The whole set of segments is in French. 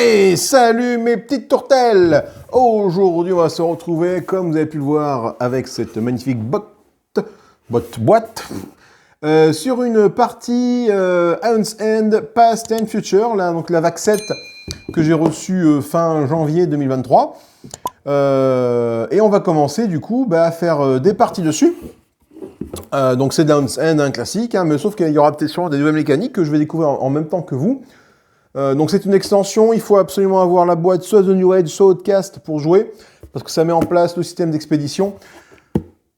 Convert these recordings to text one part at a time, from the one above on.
Hey, salut mes petites tourtelles! Aujourd'hui, on va se retrouver, comme vous avez pu le voir, avec cette magnifique boîte, sur une partie Aeon's End, Past and Future, là, donc la VAC 7 que j'ai reçue fin janvier 2023. Et on va commencer du coup à faire des parties dessus. Donc c'est Aeon's End, un classique, hein, mais sauf qu'il y aura peut-être sûrement des nouvelles mécaniques que je vais découvrir en même temps que vous. Donc c'est une extension, il faut absolument avoir la boîte soit The New Age, soit Outcast pour jouer, parce que ça met en place le système d'expédition,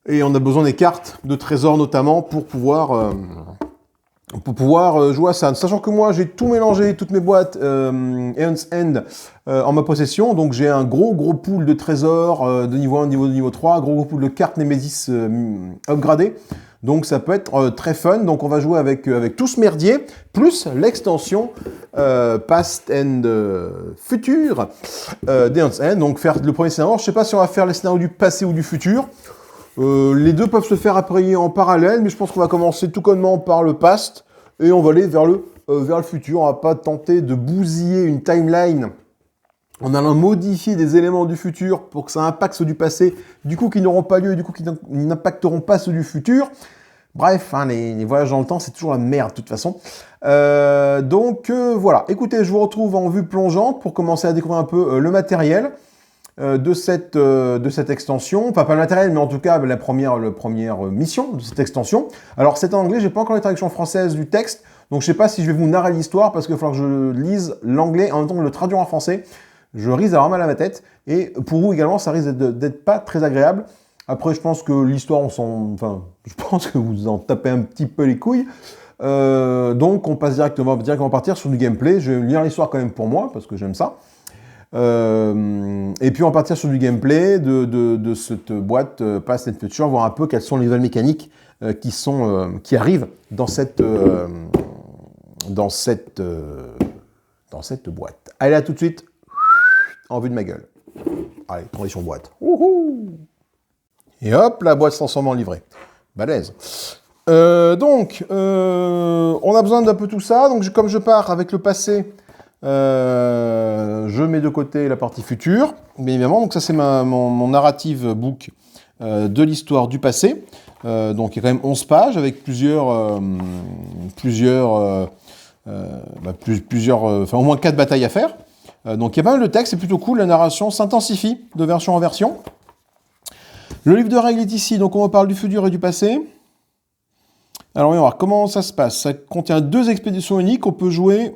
et on a besoin des cartes de trésors notamment pour pouvoir jouer à ça. Sachant que moi j'ai tout mélangé, toutes mes boîtes Aeon's End en ma possession, donc j'ai un gros pool de trésors de niveau 1, de niveau 3, un gros pool de cartes Nemesis upgradées. Donc ça peut être très fun. Donc on va jouer avec tout ce merdier, plus l'extension Past and Future d'Aeon's End. Donc faire le premier scénario. Je ne sais pas si on va faire les scénarios du passé ou du futur. Les deux peuvent se faire après en parallèle, mais je pense qu'on va commencer tout connement par le past et on va aller vers le futur. On ne va pas tenter de bousiller une timeline en allant modifier des éléments du futur pour que ça impacte ceux du passé, du coup qui n'auront pas lieu, du coup qui n'impacteront pas ceux du futur. Bref, hein, les voyages dans le temps, c'est toujours la merde de toute façon. Voilà, écoutez, je vous retrouve en vue plongeante pour commencer à découvrir un peu le matériel de cette extension. Enfin, pas le matériel, mais en tout cas la première mission de cette extension. Alors, c'est en anglais, j'ai pas encore les traductions françaises du texte, donc je sais pas si je vais vous narrer l'histoire, parce qu'il va falloir que je lise l'anglais en même temps que le traduire en français. Je risque d'avoir mal à ma tête, et pour vous également, ça risque d'être pas très agréable. Après, je pense que l'histoire, je pense que vous en tapez un petit peu les couilles. Donc, on va directement partir sur du gameplay. Je vais lire l'histoire quand même pour moi, parce que j'aime ça. Et puis, on va partir sur du gameplay de cette boîte Past and Future, voir un peu quelles sont les nouvelles mécaniques qui arrivent dans cette boîte. Allez, à tout de suite. En vue de ma gueule. Allez, transition boîte. Wouhou! Et hop, la boîte se transforme en livret. Balèze. On a besoin d'un peu tout ça. Donc, comme je pars avec le passé, je mets de côté la partie future, bien évidemment. Donc, ça, c'est mon narrative book de l'histoire du passé. Donc, il y a quand même 11 pages avec au moins 4 batailles à faire. Donc il y a pas mal de texte, c'est plutôt cool, la narration s'intensifie de version en version. Le livre de règles est ici, donc on parle du futur et du passé. Alors on va voir comment ça se passe. Ça contient 2 expéditions uniques, on peut jouer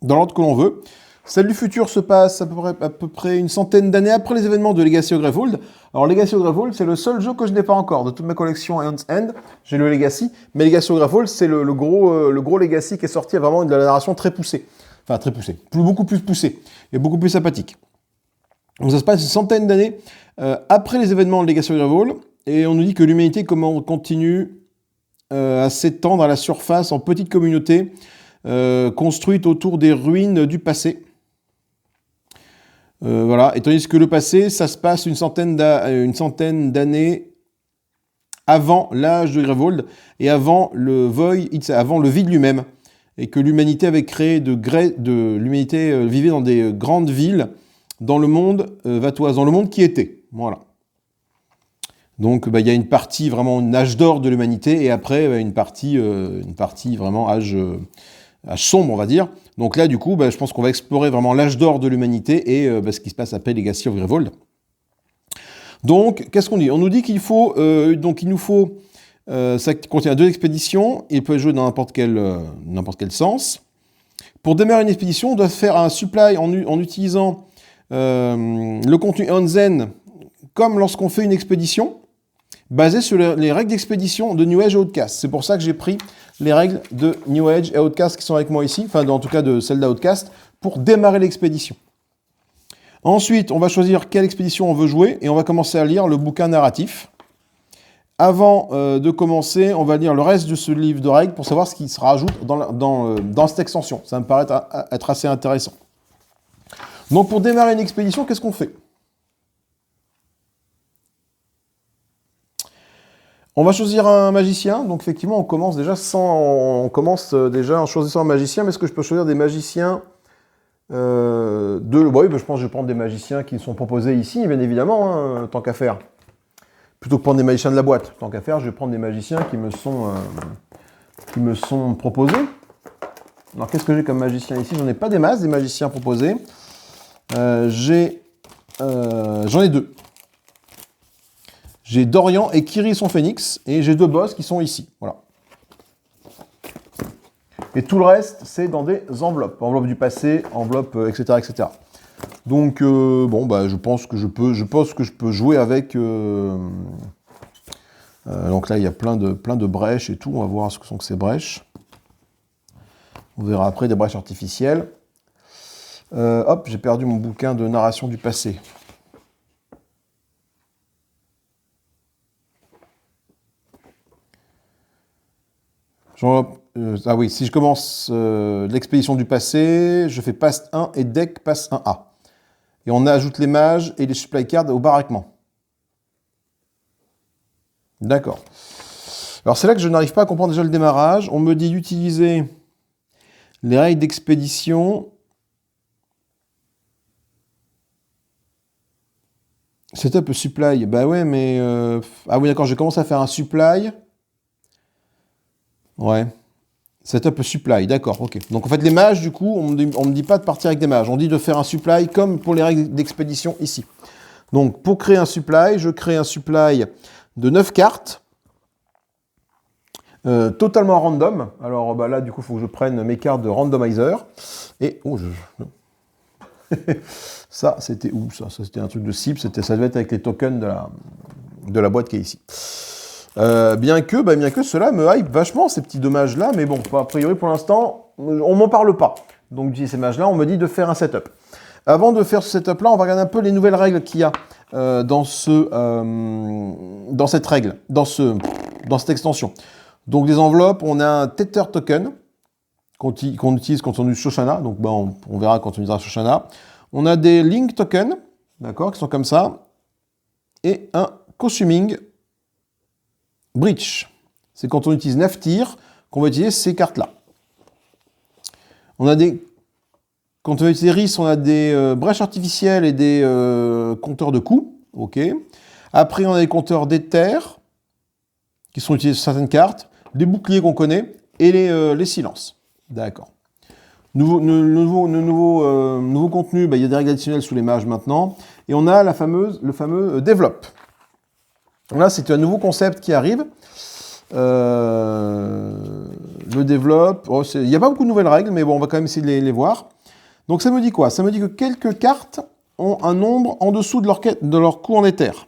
dans l'ordre que l'on veut. Celle du futur se passe à peu près une centaine d'années après les événements de Legacy of Gravehold. Alors Legacy of Gravehold, c'est le seul jeu que je n'ai pas encore de toute ma collection Aeon's End. J'ai le Legacy, mais Legacy of Gravehold, c'est le gros Legacy qui est sorti vraiment de la narration très poussée. Enfin, très poussé, beaucoup plus poussé, et beaucoup plus sympathique. Donc ça se passe une centaine d'années après les événements de Legacy of Gravehold, et on nous dit que l'humanité continue à s'étendre à la surface en petites communautés construites autour des ruines du passé. Voilà, et tandis que le passé, ça se passe une centaine d'années avant l'âge de Gravehold, et avant le vide lui-même. Et que l'humanité avait créé l'humanité vivait dans des grandes villes dans le monde vatoise, dans le monde qui était. Voilà. Donc il y a une partie vraiment un âge d'or de l'humanité et après une partie vraiment âge sombre, on va dire. Donc là du coup, je pense qu'on va explorer vraiment l'âge d'or de l'humanité et ce qui se passe après Legacy of Gravehold. Donc qu'est-ce qu'on dit? On nous dit qu'il nous faut ça contient 2 expéditions, il peut être joué dans n'importe quel sens. Pour démarrer une expédition, on doit faire un supply en utilisant le contenu Aeon's End, comme lorsqu'on fait une expédition, basé sur les règles d'expédition de New Age et Outcast. C'est pour ça que j'ai pris les règles de New Age et Outcast qui sont avec moi ici, en tout cas de celle d'Outcast, pour démarrer l'expédition. Ensuite, on va choisir quelle expédition on veut jouer, et on va commencer à lire le bouquin narratif. Avant de commencer, on va lire le reste de ce livre de règles pour savoir ce qui se rajoute dans cette extension. Ça me paraît être assez intéressant. Donc pour démarrer une expédition, qu'est-ce qu'on fait? On va choisir un magicien. Donc effectivement, on commence déjà en choisissant un magicien. Mais est-ce que je peux choisir des magiciens Oui, je pense que je vais prendre des magiciens qui sont proposés ici, bien évidemment, hein, tant qu'à faire. Plutôt que prendre des magiciens de la boîte. Tant qu'à faire, je vais prendre des magiciens qui me sont proposés. Alors, qu'est-ce que j'ai comme magicien ici? J'en ai pas des masses, des magiciens proposés. J'en ai deux. J'ai Dorian et Kiri son phénix, et j'ai deux boss qui sont ici. Voilà. Et tout le reste, c'est dans des enveloppes. Enveloppes du passé, enveloppes, etc., etc. Donc, je pense que je peux jouer avec... donc là, il y a plein de brèches et tout. On va voir ce que sont que ces brèches. On verra après des brèches artificielles. Hop, j'ai perdu mon bouquin de narration du passé. Ah oui, si je commence l'expédition du passé, je fais passe 1 et deck passe 1A. Et on ajoute les mages et les supply cards au baraquement. D'accord. Alors c'est là que je n'arrive pas à comprendre déjà le démarrage. On me dit d'utiliser les règles d'expédition. Setup supply. Bah ouais, mais... Ah oui, d'accord, j'ai commencé à faire un supply. Ouais. Setup supply, d'accord, ok. Donc en fait, les mages, du coup, on me dit pas de partir avec des mages. On dit de faire un supply comme pour les règles d'expédition ici. Donc pour créer un supply, je crée un supply de 9 cartes. Totalement random. Alors là, du coup, il faut que je prenne mes cartes de randomizer. Et... Oh, ça, c'était où ça? Ça, c'était un truc de cible. Ça devait être avec les tokens de la boîte qui est ici. Bien que cela me hype vachement, ces petits dommages-là. Mais bon, a priori, pour l'instant, on m'en parle pas. Donc, ces mages-là, on me dit de faire un setup. Avant de faire ce setup-là, on va regarder un peu les nouvelles règles qu'il y a dans cette règle, dans cette extension. Donc, des enveloppes, on a un Tether token qu'on utilise quand on utilise Shoshana. Donc, on verra quand on utilisera Shoshana. On a des Link tokens, d'accord, qui sont comme ça. Et un Cosuming Breach. C'est quand on utilise Naftir qu'on va utiliser ces cartes-là. Quand on utilise RIS, on a des brèches artificielles et des compteurs de coups. Ok. Après, on a des compteurs d'éther qui sont utilisés sur certaines cartes, des boucliers qu'on connaît et les silences. D'accord. Nouveau contenu, il y a des règles additionnelles sous les mages maintenant. Et on a le fameux Develop. Là, c'est un nouveau concept qui arrive. Le Develop. Il n'y a pas beaucoup de nouvelles règles, mais bon, on va quand même essayer de les voir. Donc ça me dit quoi? Ça me dit que quelques cartes ont un nombre en dessous de leur coût en éther,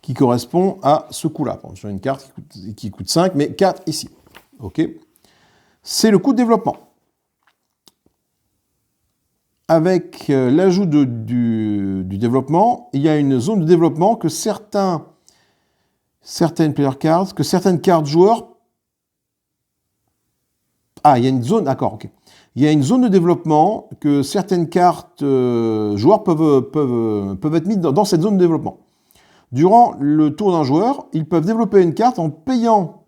qui correspond à ce coût-là. Bon, j'ai une carte qui coûte 5, mais 4 ici. Ok. C'est le coût de développement. Avec l'ajout du développement, il y a une zone de développement que certaines player cards, que certaines cartes joueurs... Ah, il y a une zone... D'accord, ok. Il y a une zone de développement que certaines cartes joueurs peuvent être mises dans cette zone de développement. Durant le tour d'un joueur, ils peuvent développer une carte en payant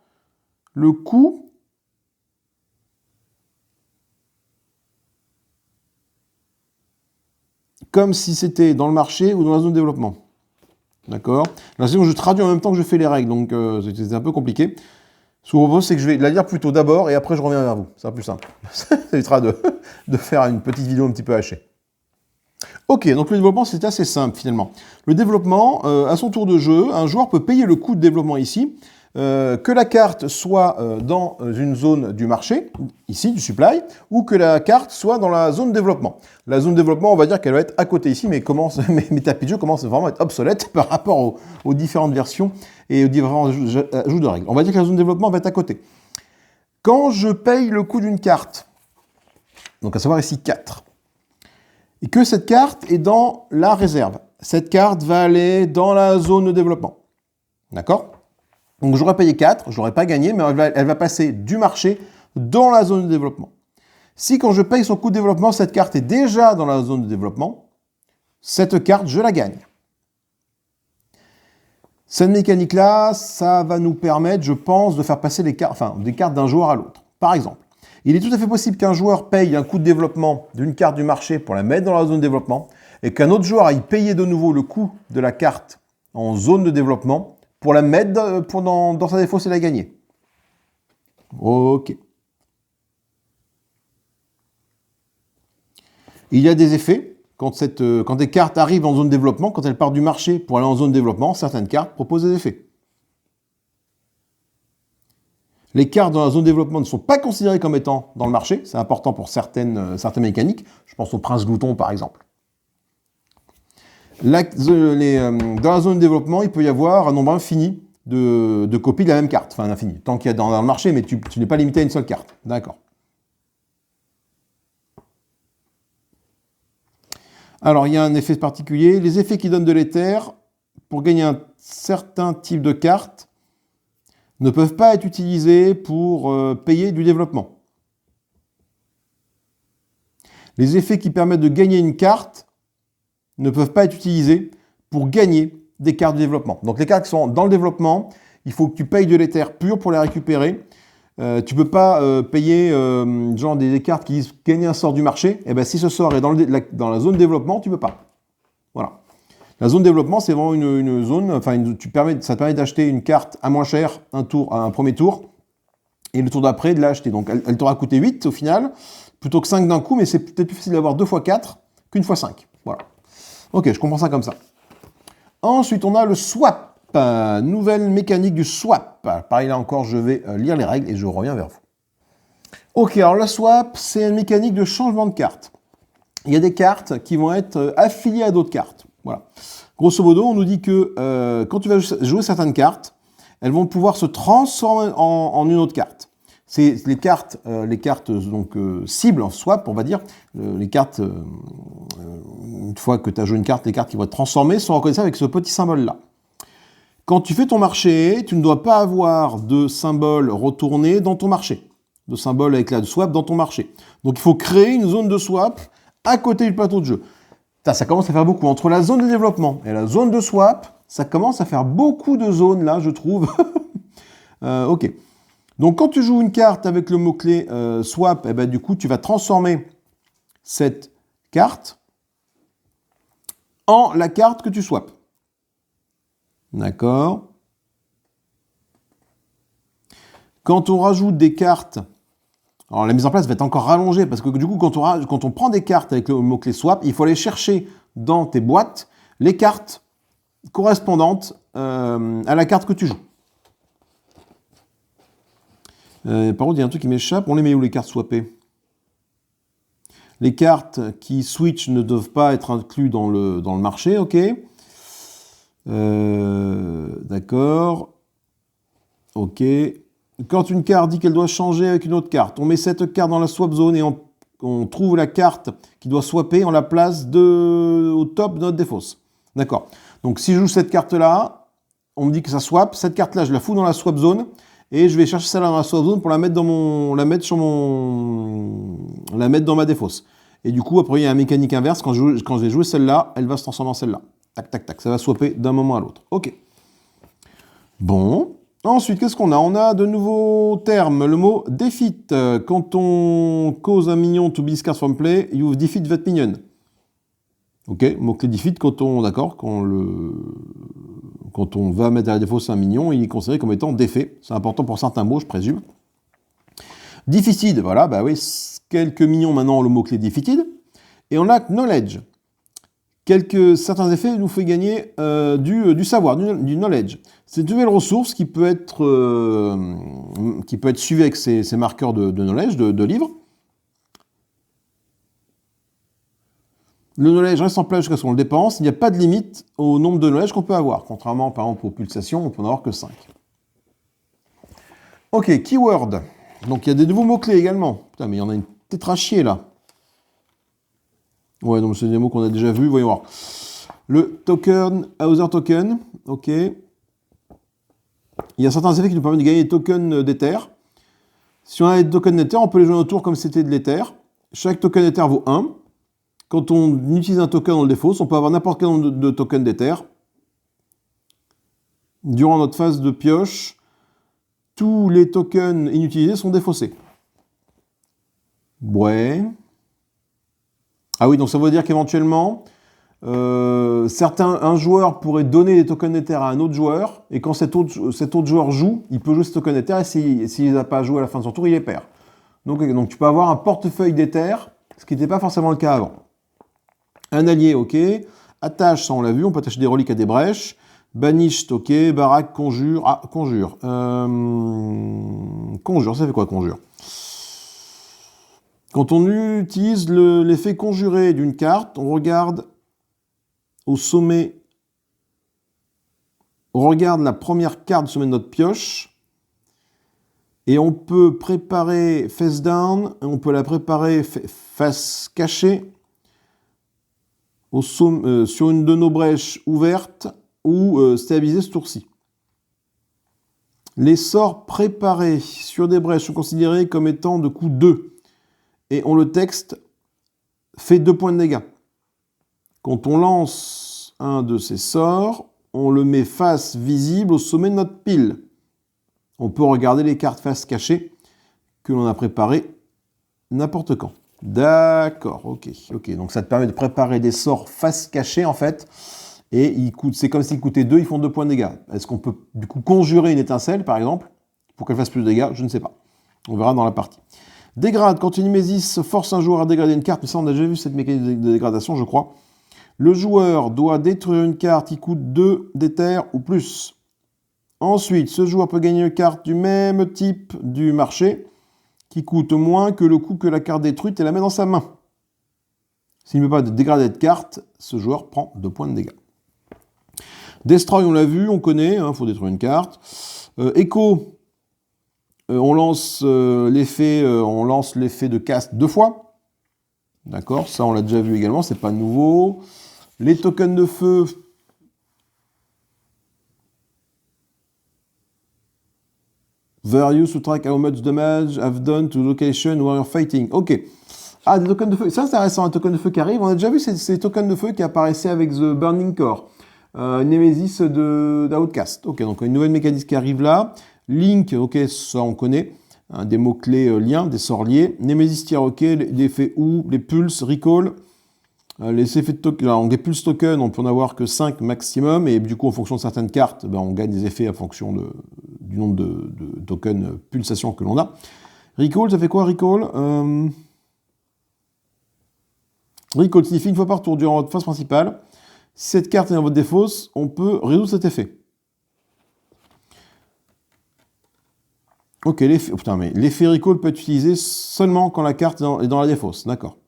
le coût comme si c'était dans le marché ou dans la zone de développement. D'accord? Là, je traduis en même temps que je fais les règles, donc c'est un peu compliqué. Ce que je vous propose, c'est que je vais la lire plutôt d'abord et après je reviens vers vous. C'est plus simple. Ça évitera de faire une petite vidéo un petit peu hachée. Ok, donc le développement, c'est assez simple finalement. Le développement, à son tour de jeu, un joueur peut payer le coût de développement ici, que la carte soit dans une zone du marché, ici, du supply, ou que la carte soit dans la zone de développement. La zone de développement, on va dire qu'elle va être à côté ici, mais mes tapis de jeu commencent vraiment à être obsolètes par rapport aux différentes versions et aux différents ajouts de règles. On va dire que la zone de développement va être à côté. Quand je paye le coût d'une carte, donc à savoir ici 4, et que cette carte est dans la réserve, cette carte va aller dans la zone de développement. D'accord ? Donc j'aurais payé 4, je n'aurais pas gagné, mais elle va passer du marché dans la zone de développement. Si quand je paye son coût de développement, cette carte est déjà dans la zone de développement, cette carte, je la gagne. Cette mécanique-là, ça va nous permettre, je pense, de faire passer des cartes d'un joueur à l'autre. Par exemple, Il est tout à fait possible qu'un joueur paye un coût de développement d'une carte du marché pour la mettre dans la zone de développement et qu'un autre joueur aille payer de nouveau le coût de la carte en zone de développement pour la mettre dans sa défausse et la gagner. Ok. Il y a des effets. Quand des cartes arrivent en zone de développement, quand elles partent du marché pour aller en zone de développement, certaines cartes proposent des effets. Les cartes dans la zone de développement ne sont pas considérées comme étant dans le marché. C'est important pour certaines mécaniques. Je pense au Prince Glouton, par exemple. Dans la zone de développement, il peut y avoir un nombre infini de copies de la même carte. Enfin, infini. Tant qu'il y a dans le marché, mais tu n'es pas limité à une seule carte. D'accord. Alors, il y a un effet particulier. Les effets qui donnent de l'éther, pour gagner un certain type de carte, ne peuvent pas être utilisés pour payer du développement. Les effets qui permettent de gagner une carte ne peuvent pas être utilisés pour gagner des cartes de développement. Donc les cartes qui sont dans le développement, il faut que tu payes de l'éther pur pour les récupérer. Tu ne peux pas payer genre des cartes qui disent gagner un sort du marché. Et bien si ce sort est dans la zone de développement, tu ne peux pas. Voilà. La zone de développement, c'est vraiment une zone, enfin, ça te permet d'acheter une carte à moins cher un premier tour, et le tour d'après de l'acheter. Donc elle t'aura coûté 8 au final, plutôt que 5 d'un coup, mais c'est peut-être plus facile d'avoir 2 x 4 qu'une fois 5. Voilà. Ok, je comprends ça comme ça. Ensuite, on a le swap. Nouvelle mécanique du swap. Pareil, là encore, je vais lire les règles et je reviens vers vous. Ok, alors le swap, c'est une mécanique de changement de carte. Il y a des cartes qui vont être affiliées à d'autres cartes. Voilà. Grosso modo, on nous dit que quand tu vas jouer certaines cartes, elles vont pouvoir se transformer en une autre carte. C'est les cartes donc cibles, en swap, on va dire. Les cartes, une fois que tu as joué une carte, les cartes qui vont être transformées sont reconnaissables avec ce petit symbole-là. Quand tu fais ton marché, tu ne dois pas avoir de symbole retourné dans ton marché. De symbole avec la swap dans ton marché. Donc il faut créer une zone de swap à côté du plateau de jeu. Ça commence à faire beaucoup. Entre la zone de développement et la zone de swap, ça commence à faire beaucoup de zones là, je trouve. Ok. Donc quand tu joues une carte avec le mot-clé swap, eh ben, du coup, tu vas transformer cette carte en la carte que tu swaps. D'accord. Quand on rajoute des cartes, alors la mise en place va être encore rallongée parce que du coup, quand on prend des cartes avec le mot-clé swap, il faut aller chercher dans tes boîtes les cartes correspondantes à la carte que tu joues. Par contre, il y a un truc qui m'échappe. On les met où les cartes swappées? Les cartes qui switch ne doivent pas être incluses dans le marché, ok. D'accord. Ok. Quand une carte dit qu'elle doit changer avec une autre carte, on met cette carte dans la swap zone et on trouve la carte qui doit swapper, on la place au top de notre défausse. D'accord. Donc si je joue cette carte-là, on me dit que ça swap. Cette carte-là, je la fous dans la swap zone et je vais chercher celle-là dans la swap zone pour la mettre dans ma défausse. Et du coup, après, il y a une mécanique inverse. Quand je vais jouer celle-là, elle va se transformer en celle-là. Tac, tac, tac. Ça va swapper d'un moment à l'autre. Ok. Bon. Ensuite, qu'est-ce qu'on a? On a de nouveaux termes. Le mot defeat. Quand on cause un minion to be discard from play, you defeat that minion. Ok. Mot-clé defeat, quand on va mettre à la défausse un minion, il est considéré comme étant défait. C'est important pour certains mots, je présume. Defeated, voilà, bah oui, quelques minions maintenant ont le mot-clé defeated. Et on a knowledge. Certains effets nous fait gagner du savoir, du knowledge. C'est une nouvelle ressource qui peut être suivie avec ces marqueurs de knowledge, de livres. Le knowledge reste en place jusqu'à ce qu'on le dépense. Il n'y a pas de limite au nombre de knowledge qu'on peut avoir. Contrairement, par exemple, aux pulsations, on peut en avoir que 5. Ok, keyword. Donc il y a des nouveaux mots-clés également. Putain, mais il y en a une tétrachier là. Ouais, donc c'est des mots qu'on a déjà vus, voyons voir. Le token, Hauser token, ok. Il y a certains effets qui nous permettent de gagner des tokens d'Ether. Si on a des tokens d'Ether, on peut les jouer autour comme si c'était de l'Ether. Chaque token d'Ether vaut 1. Quand on utilise un token dans le défausse, on peut avoir n'importe quel nombre de tokens d'Ether. Durant notre phase de pioche, tous les tokens inutilisés sont défaussés. Ouais. Ah oui, donc ça veut dire qu'éventuellement, un joueur pourrait donner des tokens d'Ether à un autre joueur, et quand cet autre joueur joue, il peut jouer ce token d'Ether, et s'il n'a pas joué à la fin de son tour, il les perd. Donc tu peux avoir un portefeuille d'Ether, ce qui n'était pas forcément le cas avant. Un allié, ok. Attache, ça on l'a vu, on peut attacher des reliques à des brèches. Banished, ok. Baraque, conjure. Ah, conjure. Conjure, ça fait quoi, conjure? Quand on utilise l'effet conjuré d'une carte, on regarde au sommet, on regarde la première carte du sommet de notre pioche, et on peut préparer face down, on peut la préparer face cachée, sur une de nos brèches ouvertes, ou stabiliser ce tour-ci. Les sorts préparés sur des brèches sont considérés comme étant de coût 2. Et on le texte fait 2 points de dégâts. Quand on lance un de ces sorts, on le met face visible au sommet de notre pile. On peut regarder les cartes face cachées que l'on a préparées n'importe quand. D'accord, ok. Donc ça te permet de préparer des sorts face cachée en fait. Et c'est comme s'ils coûtaient 2, ils font 2 points de dégâts. Est-ce qu'on peut du coup conjurer une étincelle par exemple pour qu'elle fasse plus de dégâts? Je ne sais pas. On verra dans la partie. Dégrade, quand une Némésis force un joueur à dégrader une carte, mais ça on a déjà vu cette mécanique de dégradation je crois. Le joueur doit détruire une carte qui coûte 2 d'Ether ou plus. Ensuite, ce joueur peut gagner une carte du même type du marché qui coûte moins que le coût que la carte détruite et la met dans sa main. S'il ne peut pas dégrader de carte, ce joueur prend 2 points de dégâts. Destroy, on l'a vu, on connaît, il faut détruire une carte. Echo, on lance l'effet de cast 2 fois. D'accord, ça on l'a déjà vu également, c'est pas nouveau. Les tokens de feu. Various to track how much damage have done to location where you're fighting. Ok. Ah, des tokens de feu. C'est intéressant, un token de feu qui arrive. On a déjà vu ces tokens de feu qui apparaissaient avec The Burning Core. Nemesis d'Outcast. Ok, donc une nouvelle mécanique qui arrive là. Link, ok, ça on connaît. Des mots-clés liens, des sorts liés. Nemesis tier, ok. Les effets ou, les pulses, recall. Les effets de token, alors, les pulse tokens, on peut en avoir que 5 maximum. Et du coup, en fonction de certaines cartes, on gagne des effets en fonction du nombre de tokens pulsation que l'on a. Recall, ça fait quoi, recall? Recall signifie une fois par tour durant votre phase principale. Si cette carte est dans votre défausse, on peut résoudre cet effet. Ok, l'effet recall peut être utilisé seulement quand la carte est dans la défausse. D'accord.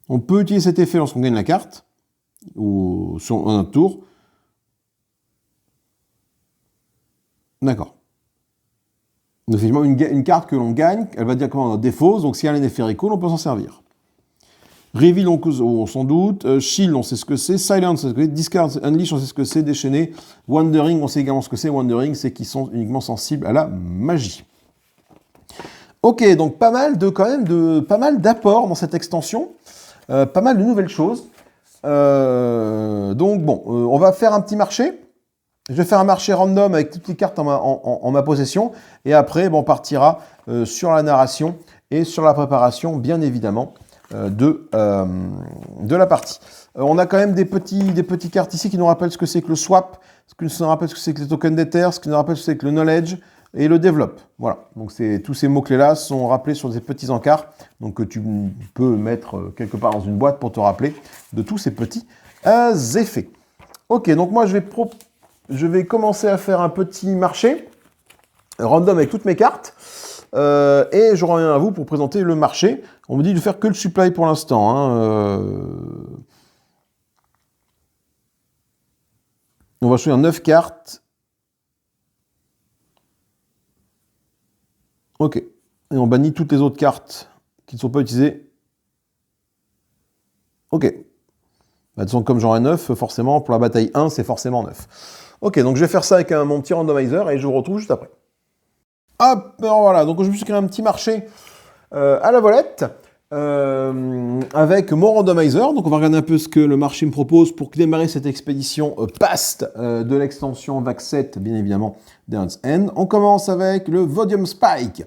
On peut utiliser cet effet lorsqu'on gagne la carte, ou sur un tour. D'accord. Donc, effectivement, une carte que l'on gagne, elle va directement dans la défausse, donc si elle a un effet recall, on peut s'en servir. Reveal, on s'en doute. Shield, on sait ce que c'est. Silence, on sait ce que c'est. Discard, Unleash, on sait ce que c'est. Déchaîner. Wandering, on sait également ce que c'est. Wandering, c'est qu'ils sont uniquement sensibles à la magie. Ok, donc pas mal d'apports dans cette extension. Pas mal de nouvelles choses. Donc bon, on va faire un petit marché. Je vais faire un marché random avec toutes les cartes en ma possession. Et après, on partira sur la narration et sur la préparation, bien évidemment, de la partie. On a quand même des petites cartes ici qui nous rappellent ce que c'est que le swap, ce qui nous rappelle ce que c'est que les tokens d'Ether, ce qui nous rappelle ce que c'est que le knowledge et le develop. Voilà, donc tous ces mots-clés-là sont rappelés sur des petits encarts, donc que tu peux mettre quelque part dans une boîte pour te rappeler de tous ces petits effets. Ok, donc moi je vais commencer à faire un petit marché random avec toutes mes cartes. Et je reviens à vous pour présenter le marché. On me dit de faire que le supply pour l'instant. On va choisir 9 cartes. Ok. Et on bannit toutes les autres cartes qui ne sont pas utilisées. Ok. De toute façon, comme j'en ai 9, forcément, pour la bataille 1, c'est forcément 9. Ok, donc je vais faire ça avec mon petit randomizer et je vous retrouve juste après. Hop, alors voilà, donc je me suis créé un petit marché à la volette avec mon randomizer. Donc on va regarder un peu ce que le marché me propose pour démarrer cette expédition past de l'extension VAC 7, bien évidemment, d'Ernst End. On commence avec le Vodium Spike.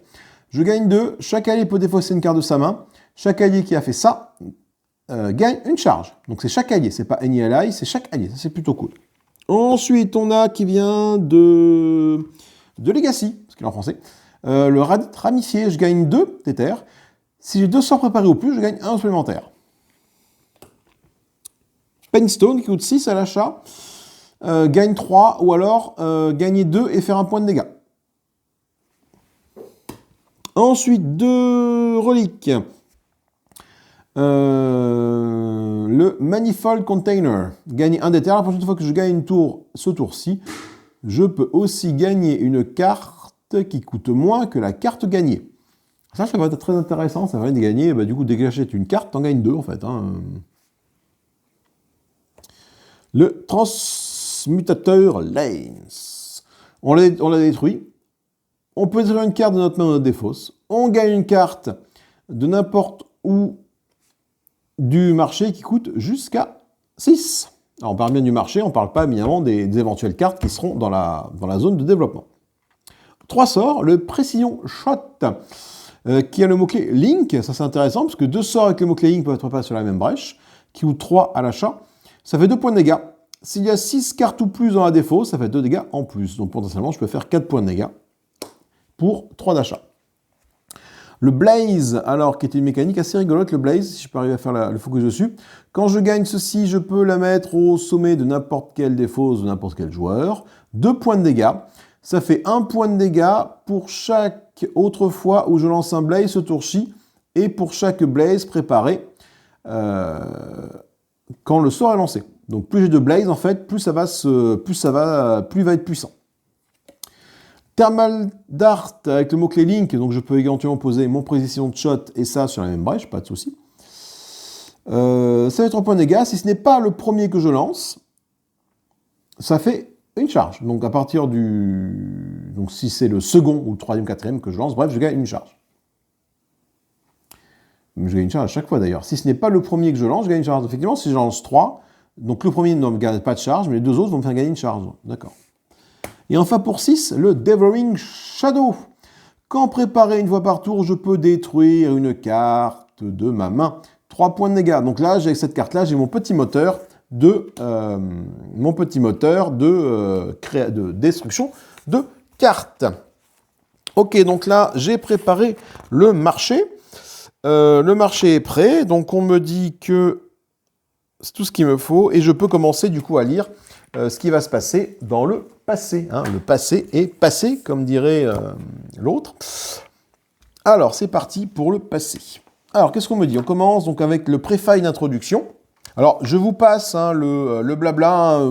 Je gagne 2. Chaque allié peut défausser une carte de sa main. Chaque allié qui a fait ça gagne une charge. Donc c'est chaque allié, c'est pas any ally, c'est chaque allié. Ça c'est plutôt cool. Ensuite, on a qui vient de Legacy, parce qu'il est en français. Le ramifié, je gagne 2 d'éther. Si j'ai 2 sorts préparés au plus, je gagne 1 supplémentaire. Painstone qui coûte 6 à l'achat. Gagne 3, ou alors gagner 2 et faire 1 point de dégâts. Ensuite, 2 reliques. Le Manifold Container. Gagner 1 d'éther. La prochaine fois que je gagne ce tour-ci, je peux aussi gagner une carte qui coûte moins que la carte gagnée. Ça va être très intéressant. Ça va de gagner. Du coup, dès que j'achète une carte, t'en gagnes 2 en fait. Le Transmutateur Lanes. On l'a détruit. On peut détruire une carte de notre main ou de notre défausse. On gagne une carte de n'importe où du marché qui coûte jusqu'à 6. Alors on parle bien du marché, on ne parle pas évidemment des éventuelles cartes qui seront dans la zone de développement. 3 sorts, le Précision Shot, qui a le mot-clé Link. Ça c'est intéressant parce que 2 sorts avec le mot-clé Link peuvent être préparés sur la même brèche, qui coûte 3 à l'achat. Ça fait 2 points de dégâts. S'il y a 6 cartes ou plus dans la défaut, ça fait 2 dégâts en plus. Donc potentiellement, je peux faire 4 points de dégâts pour 3 d'achat. Le Blaze, alors, qui est une mécanique assez rigolote, le Blaze, si je peux arriver à faire le focus dessus. Quand je gagne ceci, je peux la mettre au sommet de n'importe quelle défausse de n'importe quel joueur. 2 points de dégâts. Ça fait 1 point de dégâts pour chaque autre fois où je lance un Blaze ce tour-ci et pour chaque Blaze préparé quand le sort est lancé. Donc plus j'ai de Blaze, en fait, plus il va être puissant. Thermal Dart avec le mot-clé Link, donc je peux éventuellement poser mon précision de shot et ça sur la même brèche, pas de souci. Ça va être 3 points de dégâts. Si ce n'est pas le premier que je lance, ça fait une charge. Donc à partir donc si c'est le second ou le troisième, quatrième que je lance, bref, je gagne une charge. Je gagne une charge à chaque fois d'ailleurs. Si ce n'est pas le premier que je lance, je gagne une charge. Effectivement, si je lance 3, donc le premier ne me gagne pas de charge, mais les 2 autres vont me faire gagner une charge. D'accord. Et enfin pour 6, le Devouring Shadow. Quand préparé une fois par tour, je peux détruire une carte de ma main. 3 points de dégâts. Donc là, avec cette carte-là, j'ai mon petit moteur de destruction de cartes. Ok, donc là, j'ai préparé le marché. Le marché est prêt, donc on me dit que c'est tout ce qu'il me faut, et je peux commencer du coup à lire ce qui va se passer dans le passé. Le passé est passé, comme dirait l'autre. Alors, c'est parti pour le passé. Alors, qu'est-ce qu'on me dit? On commence donc avec le préfaille d'introduction. Alors, je vous passe le blabla,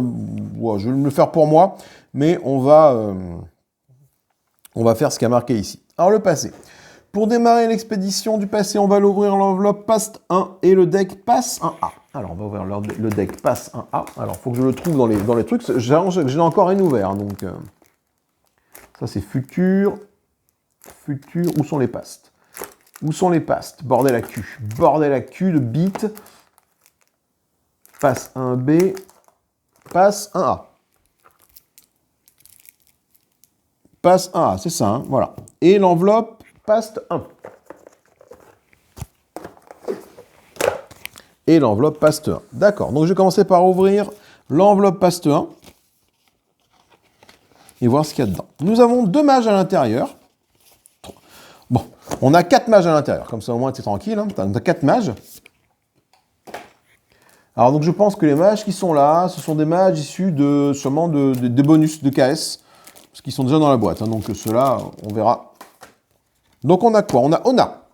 je vais me le faire pour moi, mais on va faire ce qui a marqué ici. Alors, le passé. Pour démarrer l'expédition du passé, on va l'ouvrir l'enveloppe Past 1 et le deck Pass 1A. Alors, on va ouvrir le deck Pass 1A. Alors, il faut que je le trouve dans les trucs. J'ai encore une ouvert, donc ça c'est futur. Futur, où sont les pastes? Où sont les pastes? Bordel à cul. Bordel à cul de bit. Pass 1B. Pass 1A. Pass 1A, c'est ça, voilà. Et l'enveloppe Past 1. Et l'enveloppe Past 1. D'accord, donc je vais commencer par ouvrir l'enveloppe Past 1 et voir ce qu'il y a dedans. Nous avons 2 mages à l'intérieur. Bon, on a 4 mages à l'intérieur, comme ça au moins c'est tranquille. On a 4 mages. Alors donc je pense que les mages qui sont là, ce sont des mages issus sûrement des bonus de KS, parce qu'ils sont déjà dans la boîte. Donc ceux-là, on verra. Donc on a quoi? On a Ona,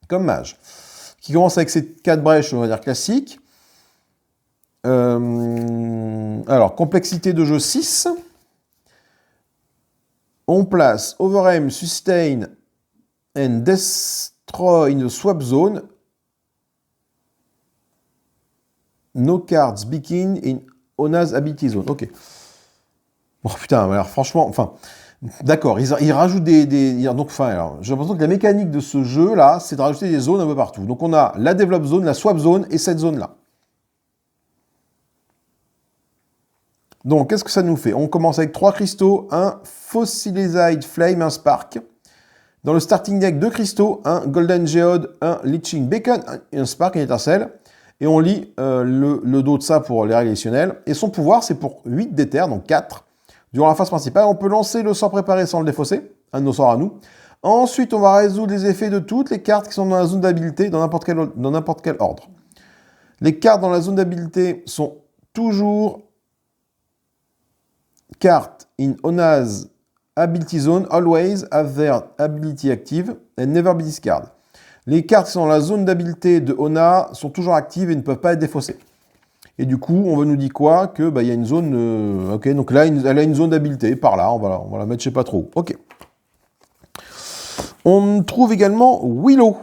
comme mage, qui commence avec ses 4 brèches, on va dire classiques. Alors, complexité de jeu 6. On place Overaim, Sustain and Destroy in the Swap Zone. No cards begin in Ona's Ability Zone. Ok. Oh putain, alors franchement, d'accord, ils rajoutent alors, j'ai l'impression que la mécanique de ce jeu-là, c'est de rajouter des zones un peu partout. Donc on a la Develop Zone, la Swap Zone et cette zone-là. Donc, qu'est-ce que ça nous fait? On commence avec 3 cristaux, un Fossilized Flame, un Spark, Dans le starting deck, 2 cristaux, un Golden Geode, un Leeching Beacon, un Spark, une étincelle. Et on lit le dos de ça pour les règles additionnelles. Et son pouvoir, c'est pour 8 d'éther, donc 4. Durant la phase principale, on peut lancer le sort préparé sans le défausser, un de nos sorts à nous. Ensuite, on va résoudre les effets de toutes les cartes qui sont dans la zone d'habilité dans n'importe quel ordre. Les cartes dans la zone d'habilité sont toujours cartes in Ona's ability zone, always have their ability active and never be discarded. Les cartes qui sont dans la zone d'habileté de Ona sont toujours actives et ne peuvent pas être défaussées. Et du coup, on nous dit quoi? Que y a une zone... ok, donc là, elle a une zone d'habileté, par là, on va la mettre je sais pas trop où. Ok. On trouve également Willow.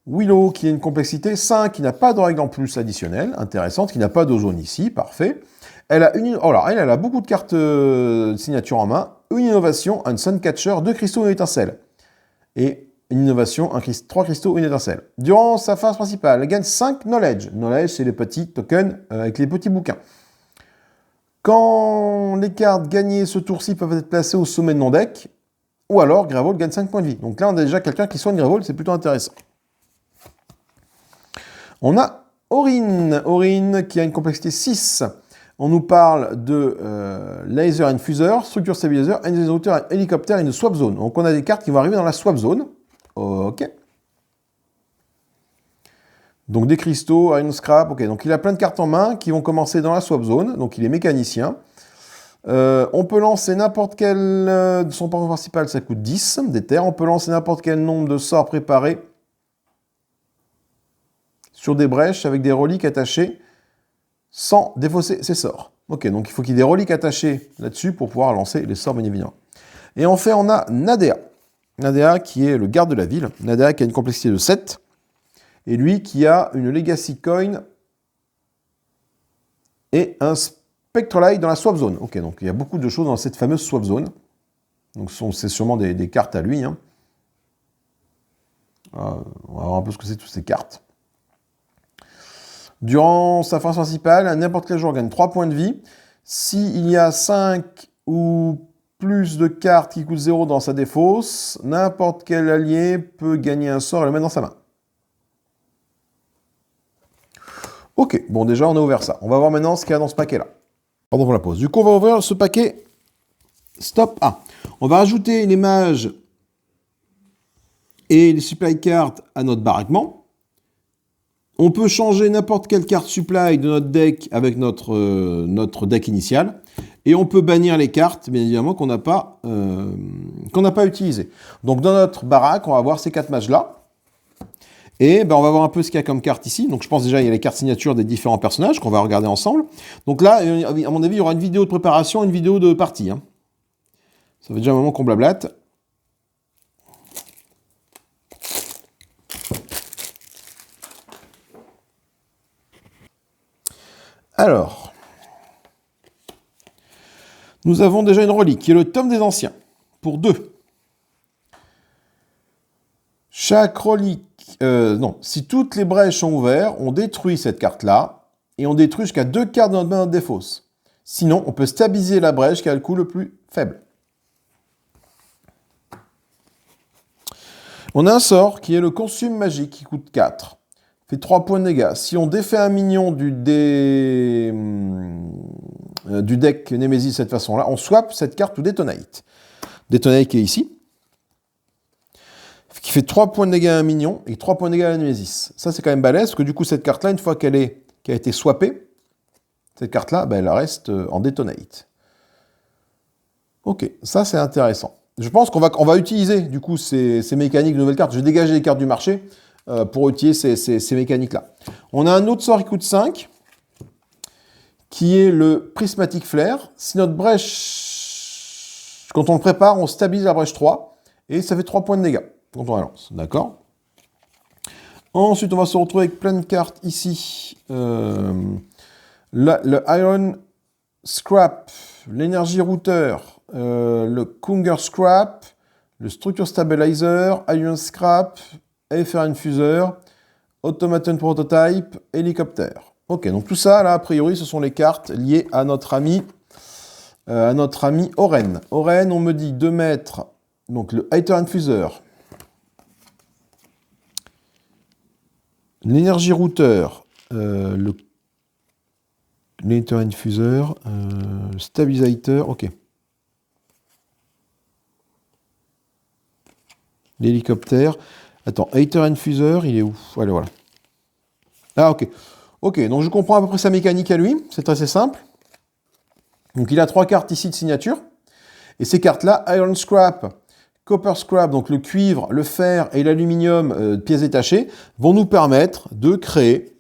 Willow, qui a une complexité 5, qui n'a pas de règle en plus additionnelle, intéressante, qui n'a pas de zone ici, parfait. Elle a beaucoup de cartes signature en main, une innovation, un Suncatcher, 2 cristaux et une étincelle. Et une innovation, 3 cristaux, une étincelle. Durant sa phase principale, elle gagne 5 knowledge. Knowledge, c'est les petits tokens avec les petits bouquins. Quand les cartes gagnées ce tour-ci peuvent être placées au sommet de mon deck, ou alors Gravold gagne 5 points de vie. Donc là, on a déjà quelqu'un qui soigne Gravold, c'est plutôt intéressant. On a Aurine. Aurine qui a une complexité 6. On nous parle de Laser Infuseur, Structure Stabilizer, Hélicoptère et une Swap Zone. Donc on a des cartes qui vont arriver dans la Swap Zone. Ok. Donc des cristaux, Iron Scrap, ok. Donc il a plein de cartes en main qui vont commencer dans la Swap Zone. Donc il est mécanicien. On peut lancer n'importe quel... son pouvoir principal, ça coûte 10 d'éther. On peut lancer n'importe quel nombre de sorts préparés sur des brèches avec des reliques attachées sans défausser ses sorts. Ok, donc il faut qu'il y ait des reliques attachées là-dessus pour pouvoir lancer les sorts, bien évidemment. Et enfin, on a Nadea. Nadea qui est le garde de la ville. Nadea qui a une complexité de 7. Et lui qui a une Legacy Coin et un Spectrolite dans la Swap Zone. Ok, donc il y a beaucoup de choses dans cette fameuse Swap Zone. Donc c'est sûrement des cartes à lui. Hein. On va voir un peu ce que c'est toutes ces cartes. Durant sa phase principale, n'importe quel joueur gagne 3 points de vie. S'il y a 5 ou plus de cartes qui coûtent 0 dans sa défausse, n'importe quel allié peut gagner un sort et le mettre dans sa main. Ok, bon déjà on a ouvert ça. On va voir maintenant ce qu'il y a dans ce paquet-là. Pardon pour la pause. Du coup, on va ouvrir ce paquet. Stop. On va ajouter les mages et les supply cards à notre baraquement. On peut changer n'importe quelle carte supply de notre deck avec notre deck initial. Et on peut bannir les cartes, bien évidemment, qu'on n'a pas utilisées. Donc dans notre baraque, on va voir ces 4 mages-là. Et on va voir un peu ce qu'il y a comme carte ici. Donc je pense déjà il y a les cartes signatures des différents personnages qu'on va regarder ensemble. Donc là, à mon avis, il y aura une vidéo de préparation et une vidéo de partie. Hein. Ça fait déjà un moment qu'on blablate. Alors, nous avons déjà une relique qui est le tome des anciens, pour 2. Chaque relique... si toutes les brèches sont ouvertes, on détruit cette carte-là, et on détruit jusqu'à 2 cartes dans notre main de défausse. Sinon, on peut stabiliser la brèche qui a le coût le plus faible. On a un sort qui est le consume magique, qui coûte 4. Fait 3 points de dégâts. Si on défait un minion du deck Nemesis de cette façon-là, on swap cette carte ou Detonate. Detonate qui est ici. Qui fait 3 points de dégâts à un minion et 3 points de dégâts à la Nemesis. Ça, c'est quand même balèze, parce que du coup, cette carte-là, une fois qu'elle a été swappée, cette carte-là, elle reste en Detonate. Ok, ça, c'est intéressant. Je pense qu'on va utiliser, du coup, ces mécaniques de nouvelles cartes. Je vais dégager les cartes du marché pour utiliser ces mécaniques-là. On a un autre sort qui coûte 5, qui est le Prismatic Flare. Si notre brèche, quand on le prépare, on stabilise la brèche 3, et ça fait 3 points de dégâts quand on la lance. D'accord? Ensuite, on va se retrouver avec plein de cartes ici. Le Iron Scrap, l'Energy Router, le Kunger Scrap, le Structure Stabilizer, Iron Scrap, Aether Infuseur, Automaton Prototype, Hélicoptère. Ok, donc tout ça, là, a priori, ce sont les cartes liées à notre ami Oren. Oren, on me dit de mettre Donc le Aether Infuser. L'énergie router. L'Aether Infuser. Stabilizer. Ok. L'hélicoptère. Attends, Aether Infuser, il est où? Allez, voilà. Ah, ok. Ok, donc je comprends à peu près sa mécanique à lui. C'est assez simple. Donc il a 3 cartes ici de signature. Et ces cartes-là, Iron Scrap, Copper Scrap, donc le cuivre, le fer et l'aluminium, pièces détachées, vont nous permettre de créer,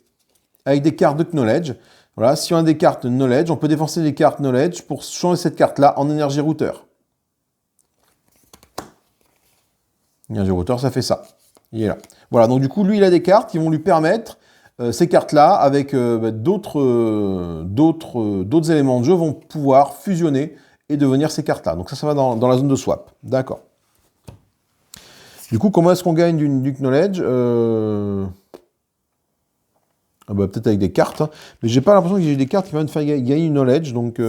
avec des cartes de Knowledge, voilà, si on a des cartes Knowledge, on peut défoncer des cartes Knowledge pour changer cette carte-là en énergie router. Énergie router, ça fait ça. Il est là. Voilà, donc du coup, lui, il a des cartes qui vont lui permettre, ces cartes-là, avec d'autres éléments de jeu, vont pouvoir fusionner et devenir ces cartes-là. Donc ça va dans la zone de swap. D'accord. Du coup, comment est-ce qu'on gagne du knowledge peut-être avec des cartes. Hein. Mais j'ai pas l'impression que j'ai des cartes qui vont me faire gagner du knowledge. Donc...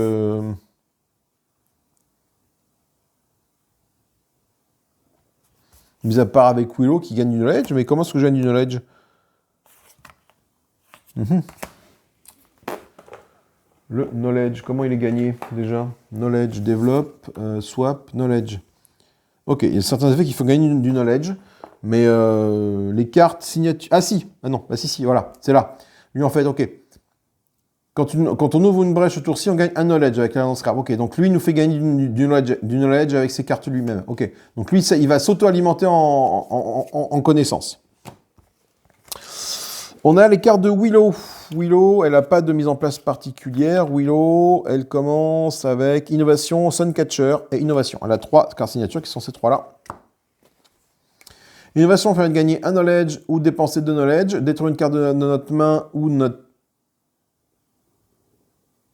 mis à part avec Willow qui gagne du knowledge. Mais comment est-ce que je gagne du knowledge? Le knowledge, comment il est gagné déjà? Knowledge, développe, swap, knowledge. Ok, il y a certains effets qu'il faut gagner du knowledge, mais les cartes signature... Ah si, ah non, bah si, voilà, c'est là. Lui en fait, ok. Quand on ouvre une brèche au tour-ci, on gagne un knowledge avec la lance-scrap. Ok, donc lui, il nous fait gagner du knowledge avec ses cartes lui-même. Ok, donc lui, ça, il va s'auto-alimenter en connaissances. On a les cartes de Willow. Willow, elle n'a pas de mise en place particulière. Willow, elle commence avec Innovation, Suncatcher et Innovation. Elle a 3 cartes signatures qui sont ces 3-là. Innovation permet de gagner un knowledge ou dépenser 2 knowledge, détruire une carte de notre main ou notre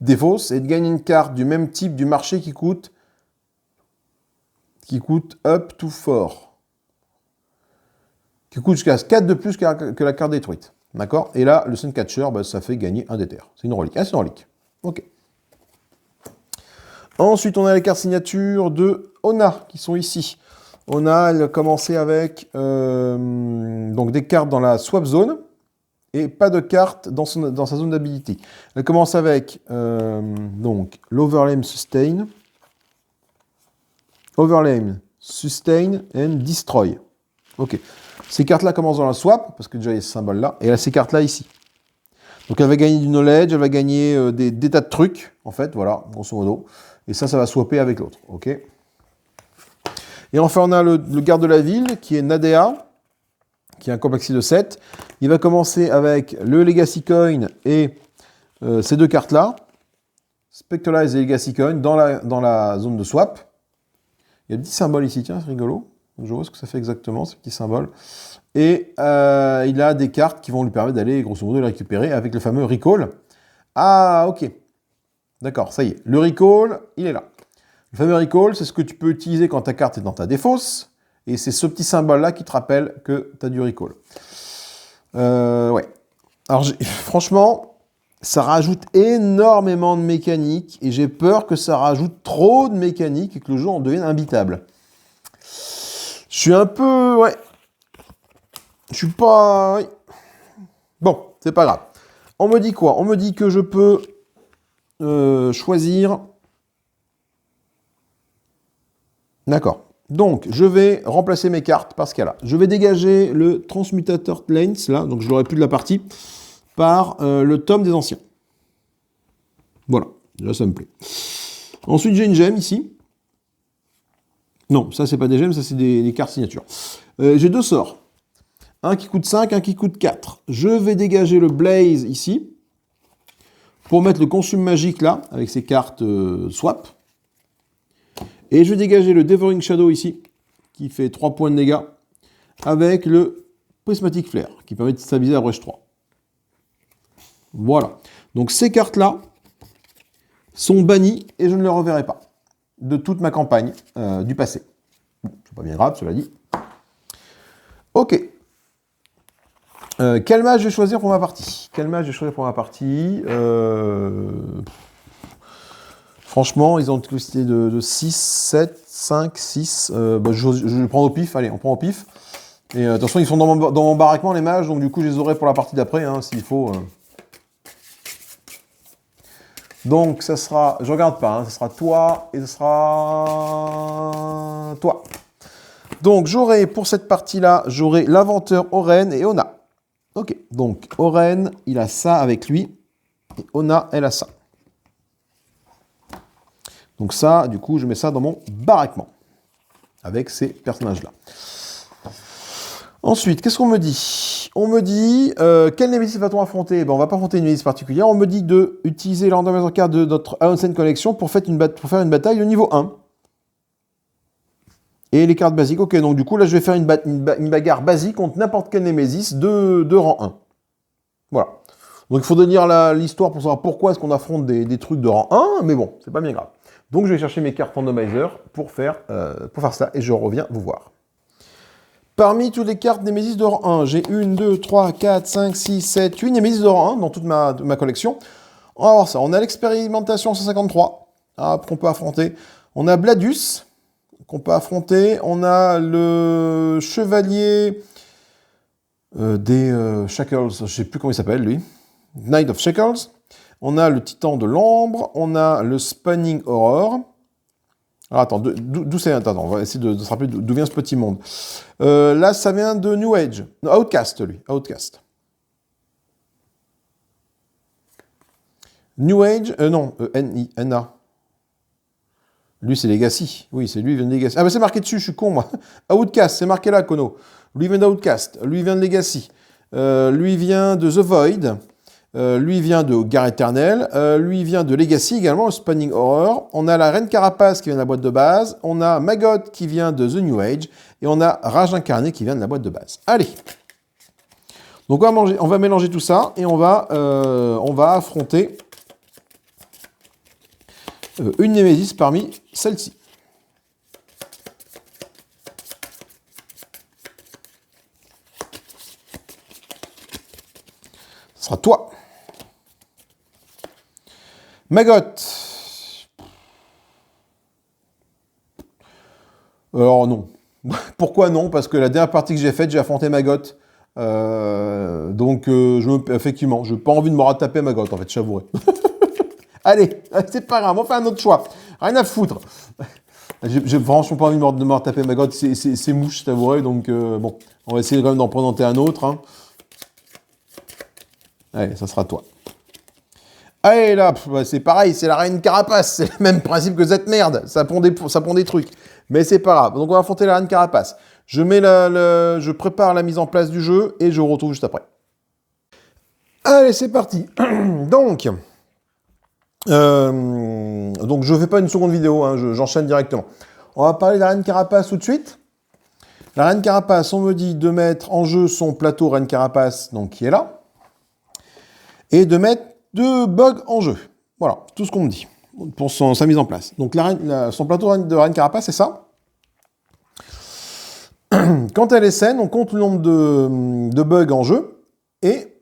défausse et de gagner une carte du même type du marché qui coûte up to 4. Qui coûte jusqu'à 4 de plus que la carte détruite. D'accord? Et là, le Suncatcher, ça fait gagner un d'éther. C'est une relique. Ah, c'est une relique. Ok. Ensuite, on a les cartes signatures de Ona, qui sont ici. Ona, elle a commencé avec donc des cartes dans la swap zone, et pas de cartes dans sa zone d'ability. Elle commence avec donc l'Overlame Sustain. Overlame, Sustain and Destroy. Ok. Ces cartes-là commencent dans la swap, parce que déjà il y a ce symbole-là, et elle a ces cartes-là ici. Donc elle va gagner du knowledge, elle va gagner des tas de trucs, en fait, voilà, grosso modo. Et ça va swapper avec l'autre, ok. Et enfin, on a le garde de la ville, qui est Nadea, qui est un complexi de 7. Il va commencer avec le Legacy Coin et ces 2 cartes-là, Spectralize et Legacy Coin, dans la zone de swap. Il y a un petit symbole ici, tiens, c'est rigolo. Je vois ce que ça fait exactement, ce petit symbole. Et il a des cartes qui vont lui permettre d'aller, grosso modo, les récupérer avec le fameux recall. Ah, ok. D'accord, ça y est. Le recall, il est là. Le fameux recall, c'est ce que tu peux utiliser quand ta carte est dans ta défausse. Et c'est ce petit symbole-là qui te rappelle que tu as du recall. Ouais. Alors, franchement, ça rajoute énormément de mécanique. Et j'ai peur que ça rajoute trop de mécanique et que le jeu en devienne imbitable. Je suis un peu... Ouais. Je suis pas... Bon, c'est pas grave. On me dit quoi? On me dit que je peux choisir... D'accord. Donc, je vais remplacer mes cartes par ce cas-là. Je vais dégager le Transmutator Lens, là, donc je l'aurai plus de la partie, par le tome des anciens. Voilà, là ça me plaît. Ensuite, j'ai une gemme ici. Non, ça c'est pas des gemmes, ça c'est des cartes signatures. J'ai 2 sorts. Un qui coûte 5, un qui coûte 4. Je vais dégager le Blaze ici, pour mettre le Consume Magique là, avec ses cartes swap. Et je vais dégager le Devouring Shadow ici, qui fait 3 points de dégâts, avec le Prismatic Flare, qui permet de stabiliser la brèche 3. Voilà. Donc ces cartes-là sont bannies, et je ne les reverrai pas, de toute ma campagne du passé. Bon, c'est pas bien grave, cela dit. Ok. Quel mage je vais choisir pour ma partie? Franchement, ils ont une quantité de 6, 7, 5, 6. Je le prends au pif. Allez, on prend au pif. Et de toute façon, ils sont dans mon baraquement, les mages. Donc, du coup, je les aurai pour la partie d'après, hein, s'il faut. Donc, ça sera... Je regarde pas. Hein, ça sera toi et ça sera... toi. Donc, j'aurai, pour cette partie-là, j'aurai l'inventeur Oren et Ona. Ok. Donc, Oren, il a ça avec lui. Et Ona, elle a ça. Donc ça, du coup, je mets ça dans mon baraquement. Avec ces personnages-là. Ensuite, qu'est-ce qu'on me dit? On me dit, quelle némésis va-t-on affronter? On va pas affronter une némésis particulière. On me dit d'utiliser l'endommagement card de notre Aonsen Collection pour faire une bataille de niveau 1. Et les cartes basiques. Ok, donc du coup, là, je vais faire une bagarre basique contre n'importe quelle némésis de rang 1. Voilà. Donc il faudrait lire l'histoire pour savoir pourquoi est-ce qu'on affronte des trucs de rang 1, mais bon, c'est pas bien grave. Donc je vais chercher mes cartes randomizer pour faire ça, et je reviens vous voir. Parmi toutes les cartes Némésis de rang 1, j'ai 1, 2, 3, 4, 5, 6, 7, 8 Némésis de rang 1 dans toute ma collection. On va voir ça. On a l'expérimentation 153 qu'on peut affronter. On a Bladus qu'on peut affronter. On a le chevalier des Shackles, je ne sais plus comment il s'appelle lui. Knight of Shackles. On a le Titan de l'Ambre. On a le Spanning Horror. Alors attends, d'où c'est? Attends, on va essayer de se rappeler d'où vient ce petit monde. Là, ça vient de New Age. Non, Outcast, lui. Outcast. New Age, non, N-I-N-A. Lui, c'est Legacy. Oui, c'est lui, il vient de Legacy. Ah, bah c'est marqué dessus, je suis con, moi. Outcast, c'est marqué là, Kono. Lui vient d'Outcast. Lui vient de Legacy. Lui vient de The Void. Lui vient de Gare Éternelle. Lui vient de Legacy également, le Spanning Horror. On a la Reine Carapace qui vient de la boîte de base. On a Maggot qui vient de The New Age. Et on a Rage Incarné qui vient de la boîte de base. Allez. Donc on va mélanger tout ça et on va affronter une Némésis parmi celles-ci. Ce sera toi. Maggot. Alors non. Pourquoi non? Parce que la dernière partie que j'ai faite, j'ai affronté Maggot. Effectivement, je n'ai pas envie de me rataper Maggot, en fait, j'avouerai. Allez, c'est pas grave, on fait un autre choix. Rien à foutre. J'ai franchement pas envie de me retaper Maggot, c'est mouche, t'avouerai. Donc, bon, on va essayer quand même d'en présenter un autre. Hein. Allez, ça sera toi. Allez, là, c'est pareil, c'est la Reine Carapace. C'est le même principe que cette merde. Ça pond des trucs. Mais c'est pas grave. Donc, on va affronter la Reine Carapace. Je prépare la mise en place du jeu et je vous retrouve juste après. Allez, c'est parti. Donc, je ne fais pas une seconde vidéo, hein, j'enchaîne directement. On va parler de la Reine Carapace tout de suite. La Reine Carapace, on me dit de mettre en jeu son plateau Reine Carapace, donc qui est là, et de mettre 2 bugs en jeu. Voilà, tout ce qu'on me dit pour sa mise en place. Donc son plateau de Reine Carapace, c'est ça. Quand elle est saine, on compte le nombre de bugs en jeu et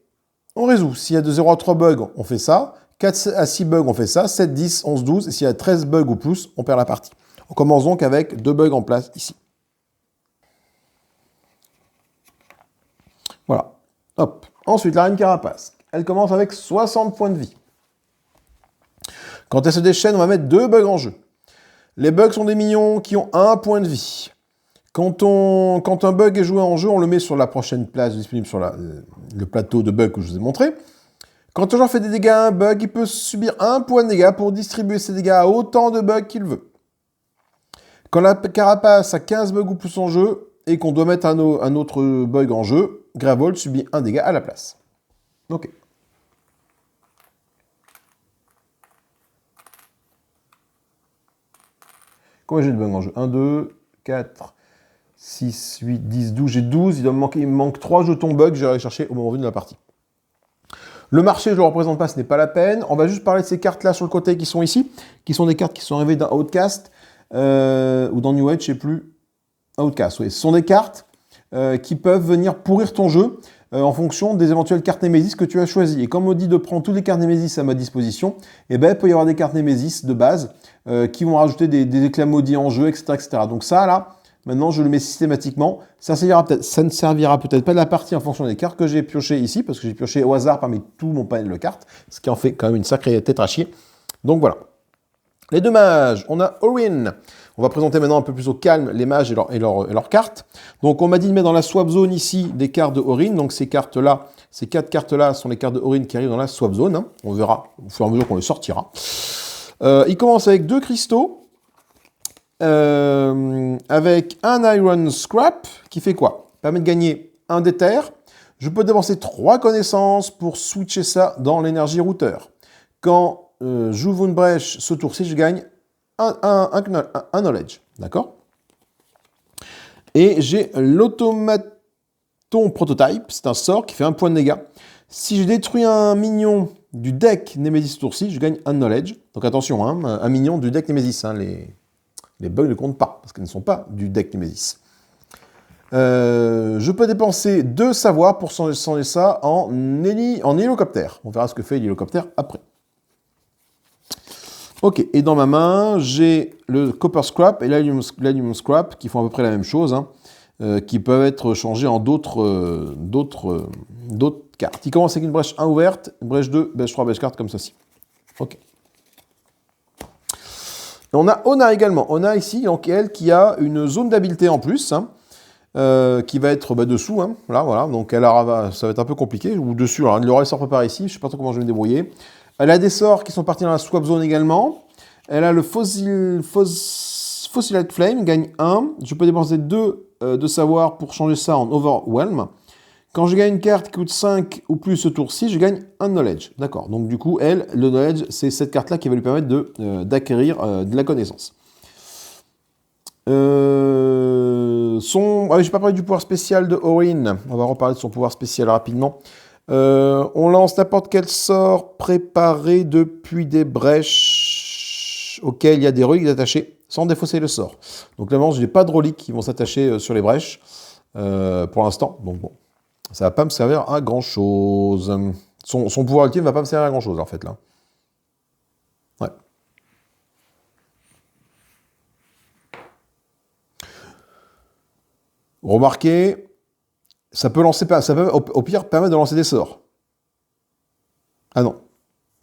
on résout. S'il y a de 0 à 3 bugs, on fait ça. 4 à 6 bugs, on fait ça. 7, 10, 11, 12. Et s'il y a 13 bugs ou plus, on perd la partie. On commence donc avec 2 bugs en place ici. Voilà. Hop. Ensuite, la Reine Carapace. Elle commence avec 60 points de vie. Quand elle se déchaîne, on va mettre 2 bugs en jeu. Les bugs sont des minions qui ont 1 point de vie. Quand un bug est joué en jeu, on le met sur la prochaine place disponible sur le plateau de bugs que je vous ai montré. Quand un joueur fait des dégâts à un bug, il peut subir 1 point de dégâts pour distribuer ses dégâts à autant de bugs qu'il veut. Quand la carapace a 15 bugs ou plus en jeu, et qu'on doit mettre un autre bug en jeu, Gravold subit 1 dégât à la place. Ok. Combien j'ai de bugs en jeu? 1, 2, 4, 6, 8, 10, 12. J'ai 12, il me manque 3 jetons bugs, je vais aller chercher au moment venu de la partie. Le marché, je ne le représente pas, ce n'est pas la peine. On va juste parler de ces cartes-là sur le côté qui sont ici, qui sont des cartes qui sont arrivées dans Outcast, ou dans New Age, je ne sais plus. Outcast, oui. Ce sont des cartes qui peuvent venir pourrir ton jeu en fonction des éventuelles cartes Némésis que tu as choisies. Et comme on dit de prendre toutes les cartes Némésis à ma disposition, eh ben, il peut y avoir des cartes Némésis de base qui vont rajouter des éclats maudits en jeu, etc., etc. Donc ça, là, maintenant, je le mets systématiquement. Ça ne servira peut-être pas de la partie en fonction des cartes que j'ai piochées ici, parce que j'ai pioché au hasard parmi tout mon panel de cartes, ce qui en fait quand même une sacrée tête à chier. Donc voilà. Les deux mages, on a Orin. On va présenter maintenant un peu plus au calme les mages et leurs cartes. Donc on m'a dit de mettre dans la swap zone ici des cartes de Orin. Donc ces cartes-là, ces 4 cartes-là sont les cartes de Orin qui arrivent dans la swap zone. Hein. On verra au fur et à mesure qu'on les sortira. Il commence avec 2 cristaux. Avec un Iron Scrap qui fait quoi? Permet de gagner un d'éther. Je peux dépenser 3 connaissances pour switcher ça dans l'énergie routeur. Quand j'ouvre une brèche ce tour-ci, je gagne un knowledge. D'accord? Et j'ai l'automaton prototype. C'est un sort qui fait 1 point de dégâts. Si je détruis un minion du deck Némésis ce tour-ci, je gagne un knowledge. Donc attention, hein, un minion du deck Némésis. Hein, les bugs ne comptent pas, parce qu'ils ne sont pas du deck Némésis. Je peux dépenser 2 savoirs pour changer ça en hélicoptère. On verra ce que fait l'hélicoptère après. Ok, et dans ma main, j'ai le Copper Scrap et l'Aluminium Scrap, qui font à peu près la même chose, hein, qui peuvent être changés en d'autres cartes. Il commence avec une brèche 1 ouverte, brèche 2, brèche 3, brèche 4, comme ceci. Ok. On a Ona également. Ona ici, donc elle qui a une zone d'habileté en plus, hein, qui va être dessous. Hein, là, voilà. Donc ça va être un peu compliqué. Ou dessus, alors elle aura les sorts préparés ici. Je ne sais pas trop comment je vais me débrouiller. Elle a des sorts qui sont partis dans la swap zone également. Elle a le Fossilite Flame, gagne 1. Je peux dépenser 2 de savoir pour changer ça en Overwhelm. Quand je gagne une carte qui coûte 5 ou plus ce tour-ci, je gagne un knowledge. D'accord. Donc du coup, le knowledge, c'est cette carte-là qui va lui permettre d'acquérir de la connaissance. Je n'ai pas parlé du pouvoir spécial de Orin. On va reparler de son pouvoir spécial rapidement. On lance n'importe quel sort préparé depuis des brèches auxquelles il y a des reliques attachées, sans défausser le sort. Donc là, je n'ai pas de reliques qui vont s'attacher sur les brèches pour l'instant. Donc bon. Ça ne va pas me servir à grand-chose. Son pouvoir ultime ne va pas me servir à grand-chose, en fait, là. Ouais. Remarquez, ça peut au pire permettre de lancer des sorts. Ah non.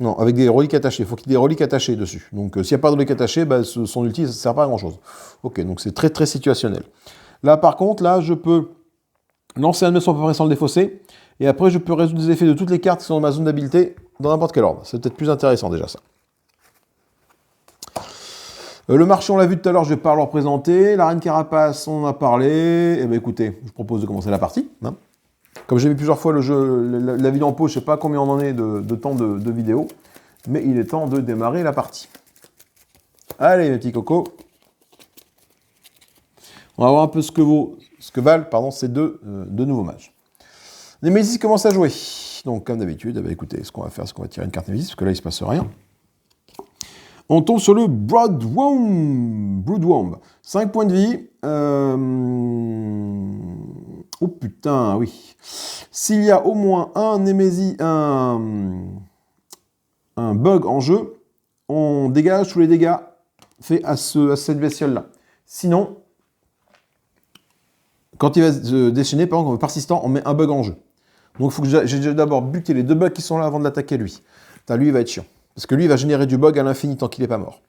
Non, avec des reliques attachées. Il faut qu'il y ait des reliques attachées dessus. Donc, s'il n'y a pas de reliques attachées, son ulti, ça ne sert pas à grand-chose. Ok, donc c'est très, très situationnel. Là, par contre, là, je peux lancer un de mes sorts à peu près sans le défausser, et après je peux résoudre les effets de toutes les cartes qui sont dans ma zone d'habileté dans n'importe quel ordre. C'est peut-être plus intéressant déjà ça. Le marché, on l'a vu tout à l'heure, je ne vais pas le représenter. La reine carapace, on en a parlé. Eh bien écoutez, je propose de commencer la partie. Hein. Comme j'ai vu plusieurs fois le jeu, la vidéo en pause, je ne sais pas combien on en est de temps de vidéo, mais il est temps de démarrer la partie. Allez mes petits cocos. On va voir un peu ce que valent ces deux nouveaux mages. Némésis commence à jouer. Donc, comme d'habitude, écoutez, ce qu'on va faire, c'est qu'on va tirer une carte Némésis, parce que là, il ne se passe rien. On tombe sur le Broodwomb. 5 points de vie. Oh putain, oui. S'il y a au moins un Némésis, un bug en jeu, on dégage tous les dégâts faits à cette bestiole-là. Sinon, quand il va se déchaîner, par exemple, persistant, on met un bug en jeu. Donc il faut que j'ai d'abord buté les 2 bugs qui sont là avant de l'attaquer lui. Putain, lui, il va être chiant. Parce que lui, il va générer du bug à l'infini tant qu'il n'est pas mort.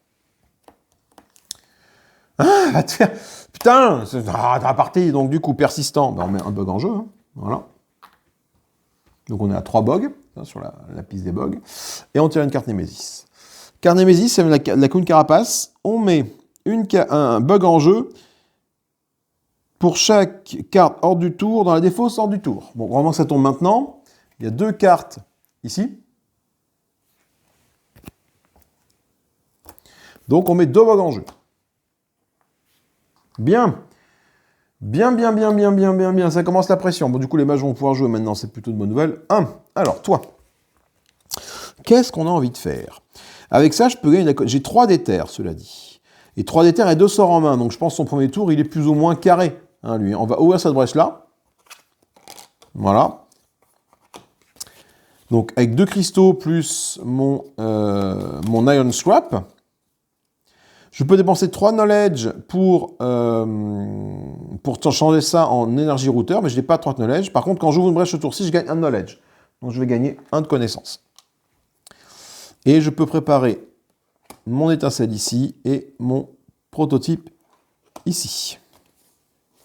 Ah, va te faire... Putain, t'as parti. Donc du coup, persistant, on met un bug en jeu. Hein. Voilà. Donc on est à 3 bugs, hein, sur la piste des bugs. Et on tire une carte Némésis. Carte Némésis, c'est la Coon Carapace. On met un bug en jeu pour chaque carte hors du tour, dans la défausse hors du tour. Bon, vraiment, ça tombe maintenant. Il y a 2 cartes ici. Donc, on met 2 bugs en jeu. Bien. Bien. Ça commence la pression. Bon, du coup, les mages vont pouvoir jouer maintenant. C'est plutôt de bonnes nouvelles. 1. Alors, toi. Qu'est-ce qu'on a envie de faire? Avec ça, je peux gagner... J'ai 3 d'éther, cela dit. Et 3 d'éther et 2 sorts en main. Donc, je pense que son premier tour, il est plus ou moins carré. Hein, lui. On va ouvrir cette brèche-là. Voilà. Donc avec 2 cristaux plus mon Iron Scrap, je peux dépenser 3 knowledge pour changer ça en énergie routeur, mais je n'ai pas 3 knowledge. Par contre, quand j'ouvre une brèche ce tour-ci, je gagne 1 knowledge. Donc je vais gagner 1 de connaissance. Et je peux préparer mon étincelle ici et mon prototype ici.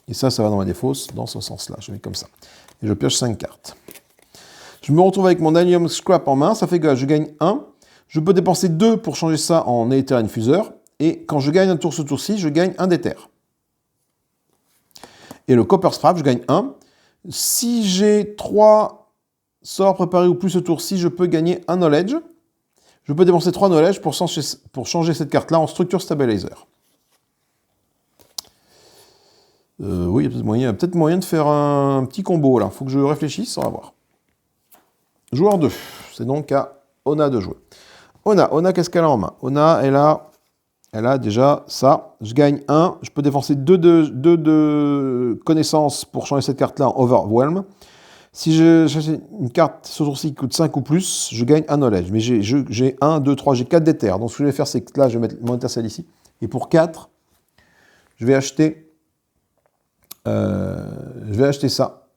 Et ça va dans ma défausse, dans ce sens-là. Je mets comme ça. Et je pioche 5 cartes. Je me retrouve avec mon Iron Scrap en main. Ça fait que je gagne 1. Je peux dépenser 2 pour changer ça en Aether Infuseur. Et quand je gagne un tour ce tour-ci, je gagne 1 d'Ether. Et le Copper Scrap, je gagne 1. Si j'ai 3 sorts préparés ou plus ce tour-ci, je peux gagner 1 Knowledge. Je peux dépenser 3 Knowledge pour changer cette carte-là en Structure Stabilizer. Oui, il y a peut-être moyen de faire un petit combo là. Il faut que je réfléchisse, on va voir. Joueur 2. C'est donc à Ona de jouer. Ona, qu'est-ce qu'elle a en main? Ona, elle a déjà ça. Je gagne 1. Je peux dépenser 2 de connaissances pour changer cette carte-là en Overwhelm. Si j'achète une carte ce tour-ci qui coûte 5 ou plus, je gagne 1 knowledge. Mais j'ai 1, 2, 3, j'ai 4 d'éther. Donc ce que je vais faire, c'est que là, je vais mettre mon étincelle ici. Et pour 4, je vais acheter ça.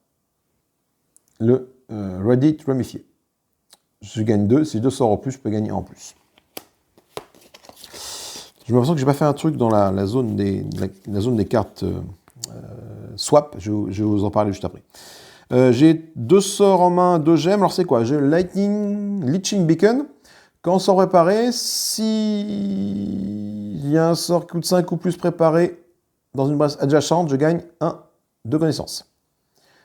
Le Reddit Ramifié. Je gagne 2. Si je 2 sorts en plus, je peux gagner en plus. Je me sens que j'ai pas fait un truc dans la zone des cartes swap. Je vais vous en parler juste après. J'ai 2 sorts en main, 2 gemmes. Alors c'est quoi? J'ai Leeching Beacon. Quand on sort préparé, s'il y a un sort qui coûte 5 ou plus préparé dans une brasse adjacente, je gagne 1 de connaissance.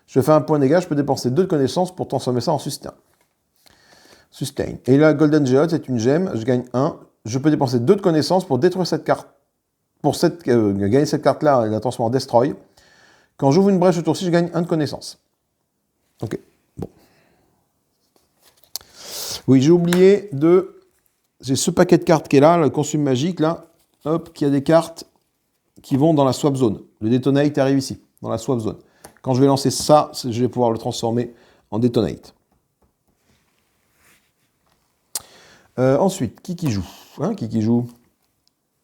Je fais un point de dégâts, je peux dépenser 2 de connaissance pour transformer ça en sustain. Et là, Golden Geode, c'est une gemme, je gagne 1. Je peux dépenser 2 de connaissance pour détruire cette carte. Pour gagner cette carte-là, et la transformer en Destroy. Quand j'ouvre une brèche ce tour-ci, je gagne 1 de connaissance. Ok, bon. Oui, j'ai oublié de... J'ai ce paquet de cartes qui est là, le consume magique, là. Hop, qui a des cartes qui vont dans la swap zone. Le Detonate arrive ici, dans la swap zone. Quand je vais lancer ça, je vais pouvoir le transformer en Detonate. Ensuite, qui joue qui joue?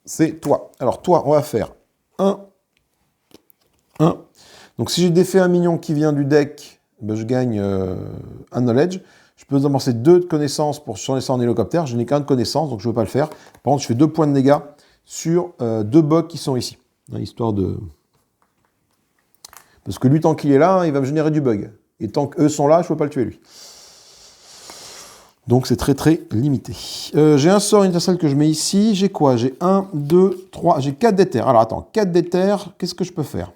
C'est toi. Alors toi, on va faire 1. Donc si j'ai défait un minion qui vient du deck, ben, je gagne 1 knowledge. Je peux dépenser 2 de connaissances pour changer ça en hélicoptère. Je n'ai qu'un de connaissances, donc je ne veux pas le faire. Par contre, je fais 2 points de dégâts sur 2 bugs qui sont ici. Histoire de... Parce que lui, tant qu'il est là, il va me générer du bug. Et tant qu'eux sont là, je ne peux pas le tuer, lui. Donc c'est très très limité. J'ai un sort, une étincelle que je mets ici. J'ai quoi? J'ai 1, 2, 3, j'ai 4 d'éther. Alors attends, 4 d'éther, qu'est-ce que je peux faire?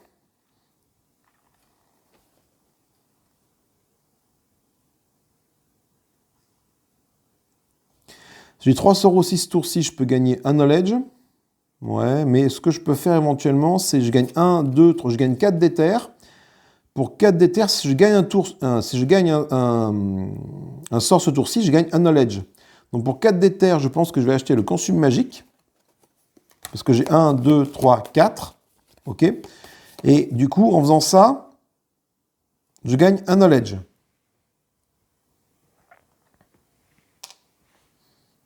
J'ai 3 sorts aussi ce tour-ci, je peux gagner 1 knowledge. Ouais, mais ce que je peux faire éventuellement, c'est je gagne 1, 2, 3, je gagne 4 d'éther. Pour 4 d'éther, si je gagne un sort ce tour-ci, je gagne 1 knowledge. Donc pour 4 d'éther, je pense que je vais acheter le consume magique. Parce que j'ai 1, 2, 3, 4. Ok. Et du coup, en faisant ça, je gagne 1 knowledge.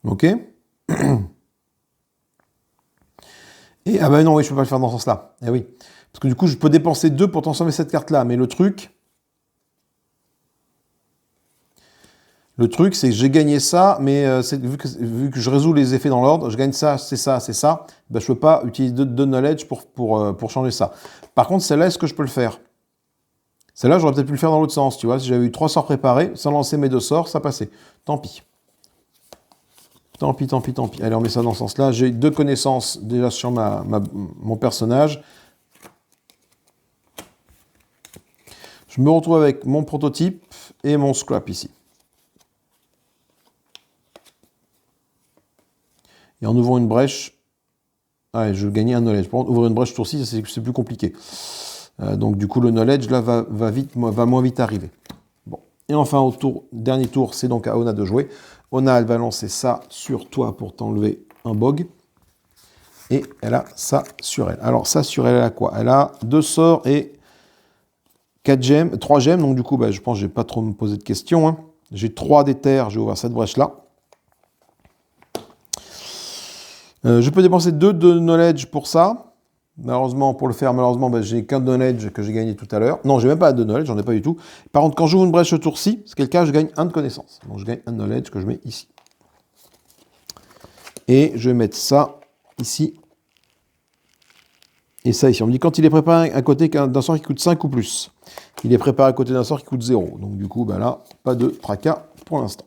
Ok. Et ah ben non, oui, je peux pas le faire dans ce sens-là. Eh oui. Parce que du coup, je peux dépenser 2 pour transformer cette carte-là. Mais le truc, c'est que j'ai gagné ça, mais vu que je résous les effets dans l'ordre, je gagne ça, c'est ça, c'est ça. Ben, je ne peux pas utiliser 2 knowledge pour changer ça. Par contre, celle-là, est-ce que je peux le faire? Celle-là, j'aurais peut-être pu le faire dans l'autre sens, tu vois. Si j'avais eu 3 sorts préparés, sans lancer mes 2 sorts, ça passait. Tant pis. Tant pis. Allez, on met ça dans ce sens-là. J'ai 2 connaissances déjà sur mon personnage. Je me retrouve avec mon prototype et mon scrap ici. Et en ouvrant une brèche, je gagnais un knowledge. Par contre, ouvrir une brèche tour-ci, c'est plus compliqué. Donc du coup, le knowledge là va moins vite arriver. Bon. Et enfin, dernier tour, c'est donc à Ona de jouer. Ona, elle va lancer ça sur toi pour t'enlever un bog. Et elle a ça sur elle. Alors ça sur elle, elle a quoi? Elle a 2 sorts et 4 gemmes, 3 gemmes, donc du coup, bah, je pense que je vais pas trop me poser de questions. Hein. J'ai 3 d'éther, je vais ouvrir cette brèche-là. Je peux dépenser 2 de knowledge pour ça. Malheureusement, pour le faire, bah, j'ai qu'un knowledge que j'ai gagné tout à l'heure. Non, j'ai même pas de knowledge, j'en ai pas du tout. Par contre, quand j'ouvre une brèche ce tour-ci, c'est quel cas, je gagne 1 de connaissance. Donc je gagne un knowledge que je mets ici. Et je vais mettre ça ici. Et ça ici. On me dit quand il est préparé à côté d'un sort qui coûte 5 ou plus. Il est préparé à côté d'un sort qui coûte 0. Donc du coup, bah là, pas de tracas pour l'instant.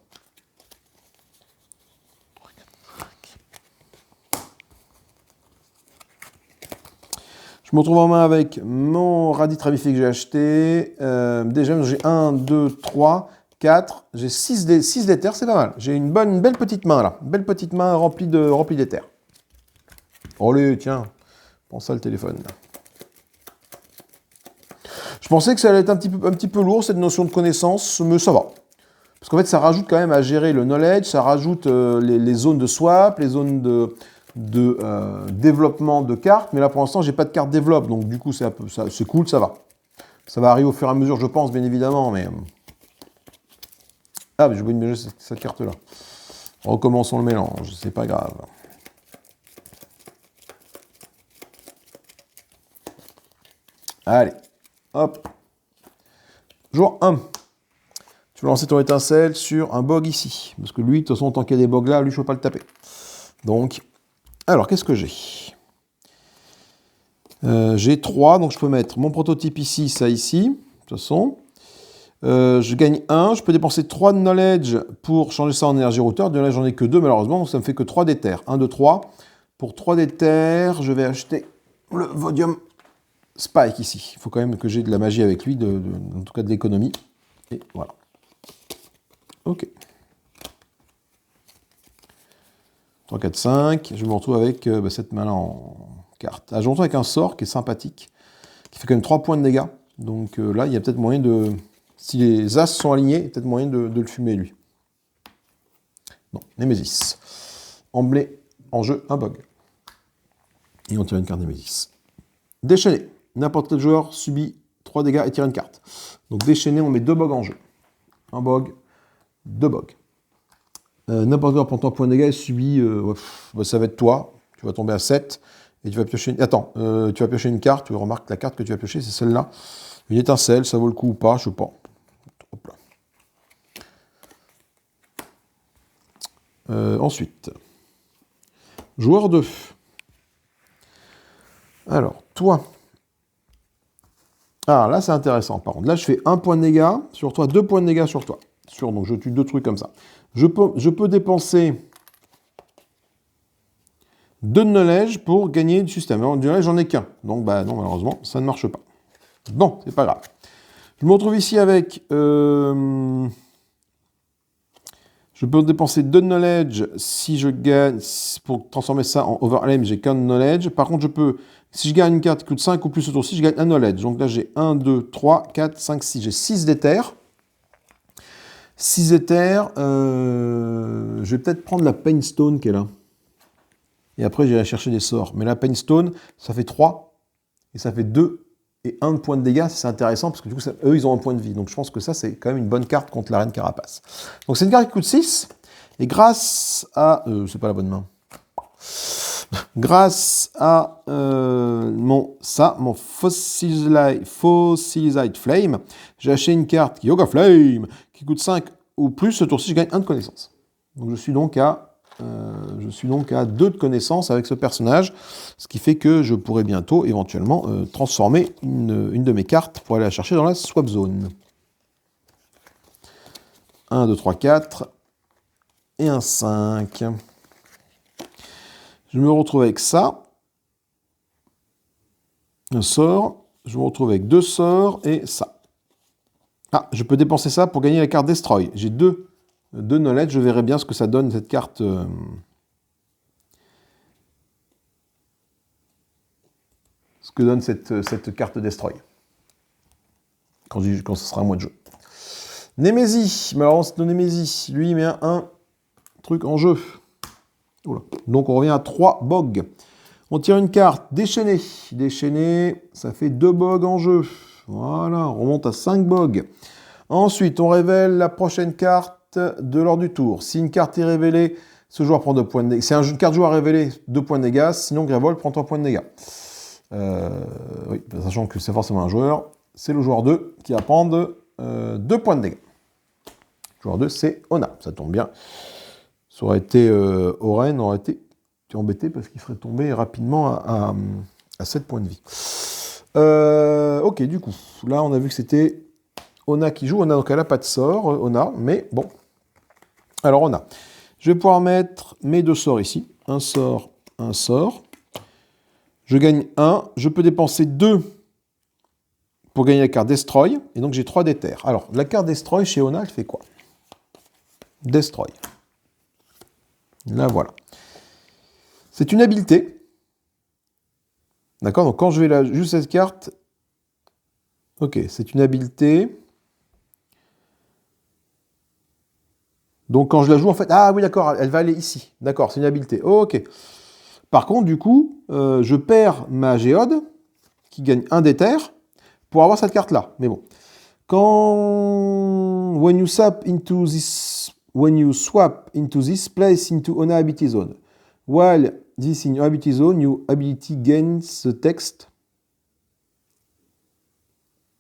Je me retrouve en main avec mon radis travifé que j'ai acheté. Déjà, j'ai 1, 2, 3, 4. J'ai 6 d'éther, c'est pas mal. J'ai une belle petite main là. Une belle petite main remplie d'éther. Allez, tiens. Prends ça le téléphone. Je pensais que ça allait être un petit peu lourd, cette notion de connaissance, mais ça va. Parce qu'en fait, ça rajoute quand même à gérer le knowledge, ça rajoute les zones de swap, les zones de développement de cartes, mais là pour l'instant j'ai pas de carte développe, donc du coup c'est cool, ça va. Ça va arriver au fur et à mesure, je pense, bien évidemment, mais... Ah, mais j'ai oublié de mélanger cette carte-là. Recommençons le mélange, c'est pas grave. Allez, hop. Jour 1. Tu vas lancer ton étincelle sur un bog ici, parce que lui, de toute façon, tant qu'il y a des bogs là, lui je peux pas le taper. Donc... Alors, qu'est-ce que j'ai? J'ai 3, donc je peux mettre mon prototype ici, ça ici, de toute façon. Je gagne 1, je peux dépenser 3 de knowledge pour changer ça en énergie routeur. De là, j'en ai que 2 malheureusement, donc ça me fait que 3 d'éther. 1, 2, 3. Pour 3 d'éther, je vais acheter le Vodium Spike ici. Il faut quand même que j'ai de la magie avec lui, en tout cas de l'économie. Et voilà. Ok. 3, 4, 5, je me retrouve avec cette main-là en carte. Ah, je me retrouve avec un sort qui est sympathique, qui fait quand même 3 points de dégâts. Donc là, il y a peut-être moyen de... Si les As sont alignés, il y a peut-être moyen de le fumer, lui. Non, Némésis. Emblée en jeu, un bug. Et on tire une carte Némésis. Déchaîné. N'importe quel joueur subit 3 dégâts et tire une carte. Donc déchaîné, on met 2 bugs en jeu. Un bug, 2 bugs. N'importe quoi pour ton point de dégâts, il subit, ça va être toi, tu vas tomber à 7, et tu vas piocher tu vas piocher une carte, tu remarques que la carte que tu vas piocher, c'est celle-là. Une étincelle, ça vaut le coup ou pas, je sais pas. Hop là. Ensuite, joueur 2. Alors, toi. Ah, là, c'est intéressant, par contre. Là, je fais 1 point de dégâts sur toi, 2 points de dégâts sur toi. Donc, je tue 2 trucs comme ça. Je peux dépenser 2 de knowledge pour gagner du système. Alors, du knowledge, j'en ai qu'un. Donc, bah non, malheureusement, ça ne marche pas. Bon, c'est pas grave. Je me retrouve ici avec... je peux dépenser 2 de knowledge si je gagne... Pour transformer ça en overlay, j'ai qu'un knowledge. Par contre, je peux... Si je gagne une carte qui coûte 5 ou plus ce tour-ci, je gagne un knowledge. Donc là, j'ai 1, 2, 3, 4, 5, 6. J'ai 6 d'éther. 6 éthers, je vais peut-être prendre la Painstone qui est là. Et après, j'irai chercher des sorts. Mais la Painstone, ça fait 3, et ça fait 2 et 1 de points de dégâts. C'est intéressant, parce que du coup, eux, ils ont un point de vie. Donc je pense que ça, c'est quand même une bonne carte contre la Reine Carapace. Donc c'est une carte qui coûte 6, et grâce à... c'est pas la bonne main. Grâce à mon Fossilized Flame, j'ai acheté une carte Yoga Flame qui coûte 5 ou plus. Ce tour-ci, je gagne 1 de connaissance. Donc je suis donc à 2 de connaissance avec ce personnage, ce qui fait que je pourrais bientôt, éventuellement, transformer une de mes cartes pour aller la chercher dans la swap zone. 1, 2, 3, 4 et un 5. Je me retrouve avec ça. Un sort. Je me retrouve avec 2 sorts et ça. Ah, je peux dépenser ça pour gagner la carte Destroy. J'ai 2 knowledge. Je verrai bien ce que ça donne, cette carte. Ce que donne cette carte Destroy. Quand ce sera un mois de jeu. Némésis. Mais alors, c'est de Némésis. Lui, il met un truc en jeu. Oula. Donc on revient à 3 bogs. On tire une carte, déchaîné. Déchaîné, ça fait 2 bogs en jeu. Voilà, on remonte à 5 bogs. Ensuite, on révèle la prochaine carte de l'ordre du tour. Si une carte est révélée, ce joueur prend 2 points de dégâts. C'est une carte joueur révélée, 2 points de dégâts. Sinon, Grévold prend 3 points de dégâts. Oui, sachant que c'est forcément un joueur. C'est le joueur 2 qui va prendre 2 points de dégâts. Le joueur 2, c'est Ona. Ça tombe bien. Ça aurait été Oren, aurait été embêté parce qu'il ferait tomber rapidement à 7 points de vie. Ok, du coup, là, on a vu que c'était Ona qui joue. Ona, donc elle n'a pas de sort, Ona, mais bon. Alors, Ona. Je vais pouvoir mettre mes 2 sorts ici. Un sort, un sort. Je gagne 1. Je peux dépenser 2 pour gagner la carte Destroy. Et donc, j'ai 3 d'éther. Alors, la carte Destroy chez Ona, elle fait quoi? Destroy. Là, voilà. C'est une habileté. D'accord? Donc, quand je vais là, juste cette carte... Ok, c'est une habileté. Donc, quand je la joue, en fait... Ah oui, d'accord, elle va aller ici. D'accord, c'est une habileté. Ok. Par contre, du coup, je perds ma géode, qui gagne 1 d'éther, pour avoir cette carte-là. Mais bon. Quand... When you swap into this place into Ona ability zone. While this in your ability zone, your ability gains the text.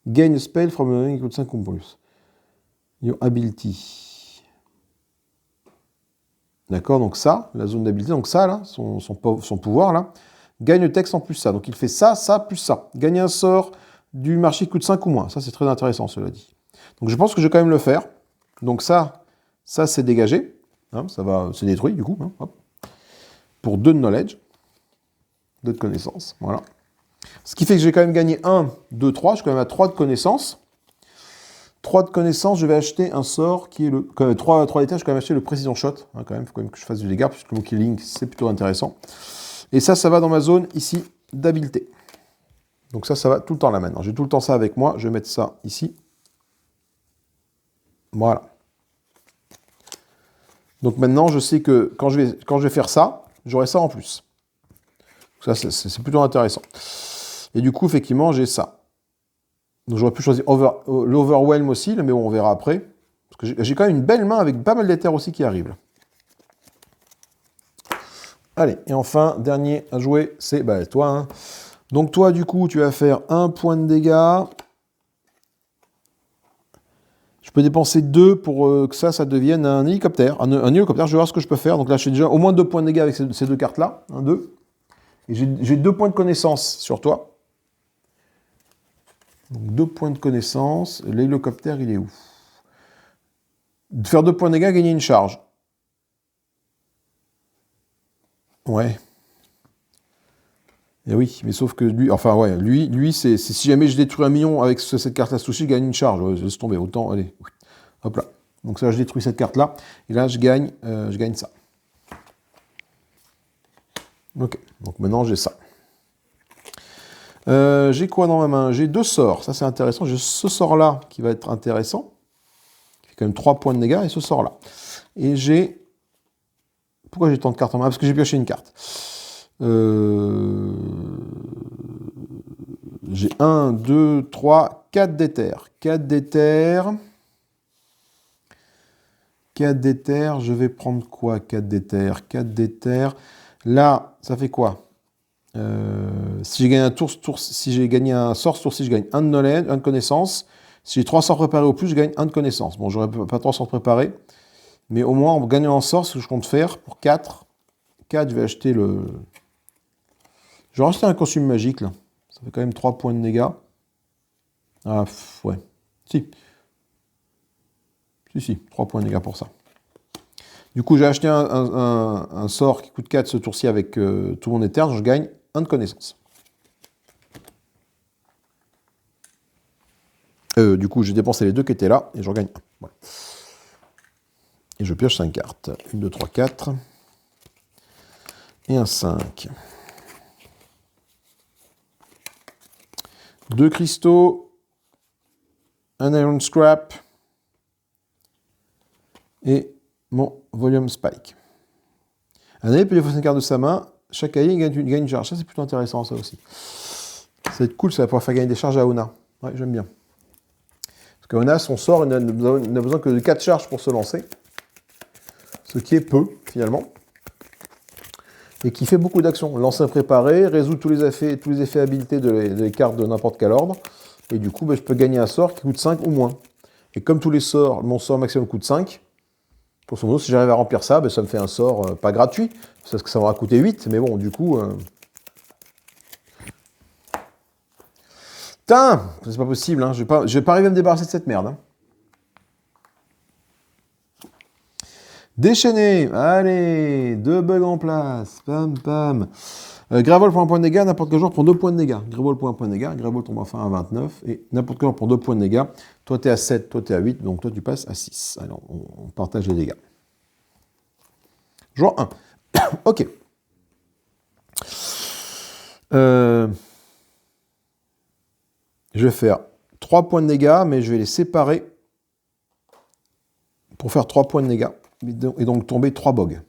Gain a spell from a equal 5 ou plus. Your ability. D'accord, donc ça, la zone d'habilité, donc ça, là, son pouvoir, là, gagne le texte en plus ça. Donc il fait ça, ça, plus ça. Gagne un sort du marché qui coûte 5 ou moins. Ça, c'est très intéressant, cela dit. Donc je pense que je vais quand même le faire. Donc ça c'est dégagé. Hein, ça va, c'est détruit, du coup. Hein, hop. Pour 2 de knowledge. 2 de connaissances, voilà. Ce qui fait que j'ai quand même gagné 1, 2, 3. Je suis quand même à 3 de connaissances. 3 de connaissances, je vais acheter un sort qui est le... 3 d'étage, je vais quand même acheter le Precision Shot. Hein, quand même, il faut quand même que je fasse du dégât, puisque le killing, c'est plutôt intéressant. Et ça va dans ma zone, ici, d'habileté. Donc ça va tout le temps là, maintenant. J'ai tout le temps ça avec moi. Je vais mettre ça ici. Voilà. Donc maintenant, je sais que quand je vais faire ça, j'aurai ça en plus. Ça, c'est plutôt intéressant. Et du coup, effectivement, j'ai ça. Donc j'aurais pu choisir l'Overwhelm aussi, mais bon, on verra après. Parce que j'ai quand même une belle main avec pas mal d'éther aussi qui arrivent. Allez, et enfin, dernier à jouer, c'est toi. Hein. Donc toi, du coup, tu vas faire 1 point de dégâts. Je peux dépenser 2 pour que ça devienne un hélicoptère. Un hélicoptère, je vais voir ce que je peux faire. Donc là, j'ai déjà au moins 2 points de dégâts avec ces 2 cartes-là. 1, 2. Et j'ai 2 points de connaissance sur toi. Donc 2 points de connaissance. L'hélicoptère, il est où? De faire 2 points de dégâts, gagner une charge. Ouais. Et oui, mais sauf que lui, enfin ouais, lui c'est si jamais je détruis 1 million avec cette carte-là sushi, je gagne une charge. Ouais, laisse tomber, autant, allez. Hop là. Donc ça, je détruis cette carte-là. Et là, je gagne ça. Ok, donc maintenant, j'ai ça. J'ai quoi dans ma main? J'ai 2 sorts, ça c'est intéressant. J'ai ce sort-là qui va être intéressant. Qui fait quand même 3 points de dégâts, et ce sort-là. Et j'ai... Pourquoi j'ai tant de cartes en main? Parce que j'ai pioché une carte. J'ai 1, 2, 3, 4 d'éther. 4 d'éther. 4 d'éther, je vais prendre quoi? 4 d'éther. 4 d'éther. Là, ça fait quoi? Si j'ai gagné un tour, si j'ai gagné un sort, ce tour-ci, je gagne 1 de knowledge, 1 de connaissance. Si j'ai 3 sorts préparés au plus, je gagne 1 de connaissance. Bon, j'aurais pas 3 sorts préparés. Mais au moins, en gagnant un sort, ce que je compte faire, pour 4, je vais acheter le... Je vais acheter un costume magique, là. Ça fait quand même 3 points de dégâts. Ah, ouais. Si, 3 points de dégâts pour ça. Du coup, j'ai acheté un sort qui coûte 4 ce tour-ci avec tout mon éther. Je gagne 1 de connaissance. Du coup, j'ai dépensé les 2 qui étaient là et j'en gagne 1. Voilà. Et je pioche 5 cartes. 1, 2, 3, 4. Et un 5. 2 cristaux. Un Iron Scrap. Et mon Volume Spike. Un allié peut défausser une carte de sa main. Chaque allié gagne une charge. Ça, c'est plutôt intéressant, ça aussi. Ça va être cool, ça va pouvoir faire gagner des charges à Ona. Ouais, j'aime bien. Parce qu'Ona, son sort, il n'a besoin que de 4 charges pour se lancer. Ce qui est peu, finalement. Et qui fait beaucoup d'actions. Lancer préparé, résout tous les effets habilités des cartes de n'importe quel ordre. Et du coup, je peux gagner un sort qui coûte 5 ou moins. Et comme tous les sorts, mon sort maximum coûte 5. Pour ce moment, si j'arrive à remplir ça, ça me fait un sort pas gratuit. Parce que ça m'aura coûté 8. Mais bon, du coup... Putain, c'est pas possible. Hein. Je vais pas arriver à me débarrasser de cette merde. Hein. Déchaîné, allez, 2 bugs en place, pam pam. Gravol pour un point de dégâts, n'importe quel joueur prend 2 points de dégâts. Gravol pour un point de dégâts, Gravol tombe enfin à 29, et n'importe quel joueur prend 2 points de dégâts. Toi t'es à 7, toi t'es à 8, donc toi tu passes à 6. Alors on partage les dégâts. Joueur 1. Ok. Je vais faire 3 points de dégâts, mais je vais les séparer pour faire 3 points de dégâts. Et donc tomber 3 bogs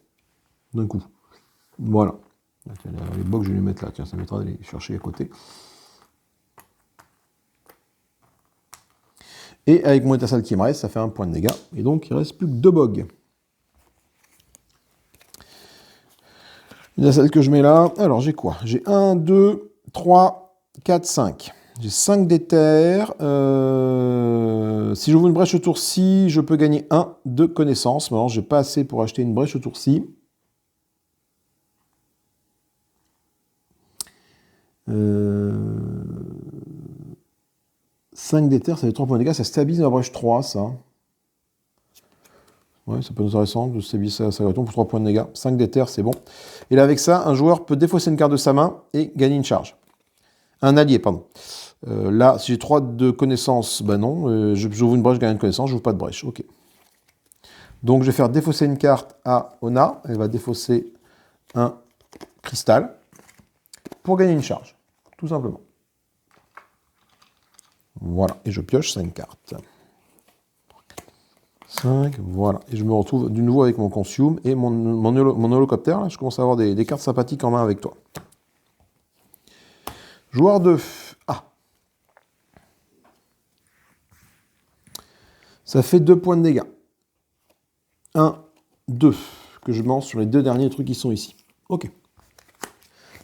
d'un coup. Voilà. Les bogs, je vais les mettre là. Tiens, ça m'étonne d'aller chercher à côté. Et avec mon étincelle qui me reste, ça fait 1 point de dégâts. Et donc, il ne reste plus que 2 bogs. L'étincelle que je mets là. Alors, j'ai quoi? J'ai 1, 2, 3, 4, 5. J'ai 5 d'éther. Si j'ouvre une brèche au tour-ci, je peux gagner 1 de connaissance. Maintenant, je n'ai pas assez pour acheter une brèche au tour-ci. 5 d'éther, ça fait 3 points de dégâts. Ça stabilise la brèche 3, ça. Ouais, ça peut être intéressant de stabiliser ça pour 3 points de dégâts. 5 d'éther, c'est bon. Et là, avec ça, un joueur peut défausser une carte de sa main et gagner une charge. Un allié, pardon. Là, si j'ai 3 de connaissance, non. J'ouvre une brèche, je gagne une connaissance, je n'ouvre pas de brèche. Ok. Donc, je vais faire défausser une carte à Ona. Elle va défausser un cristal pour gagner une charge. Tout simplement. Voilà. Et je pioche 5 cartes. 5, voilà. Et je me retrouve de nouveau avec mon consume et mon holocoptère. Là, je commence à avoir des cartes sympathiques en main avec toi. Joueur 2. Ah. Ça fait 2 points de dégâts. 1, 2. Que je mets sur les 2 derniers trucs qui sont ici. Ok.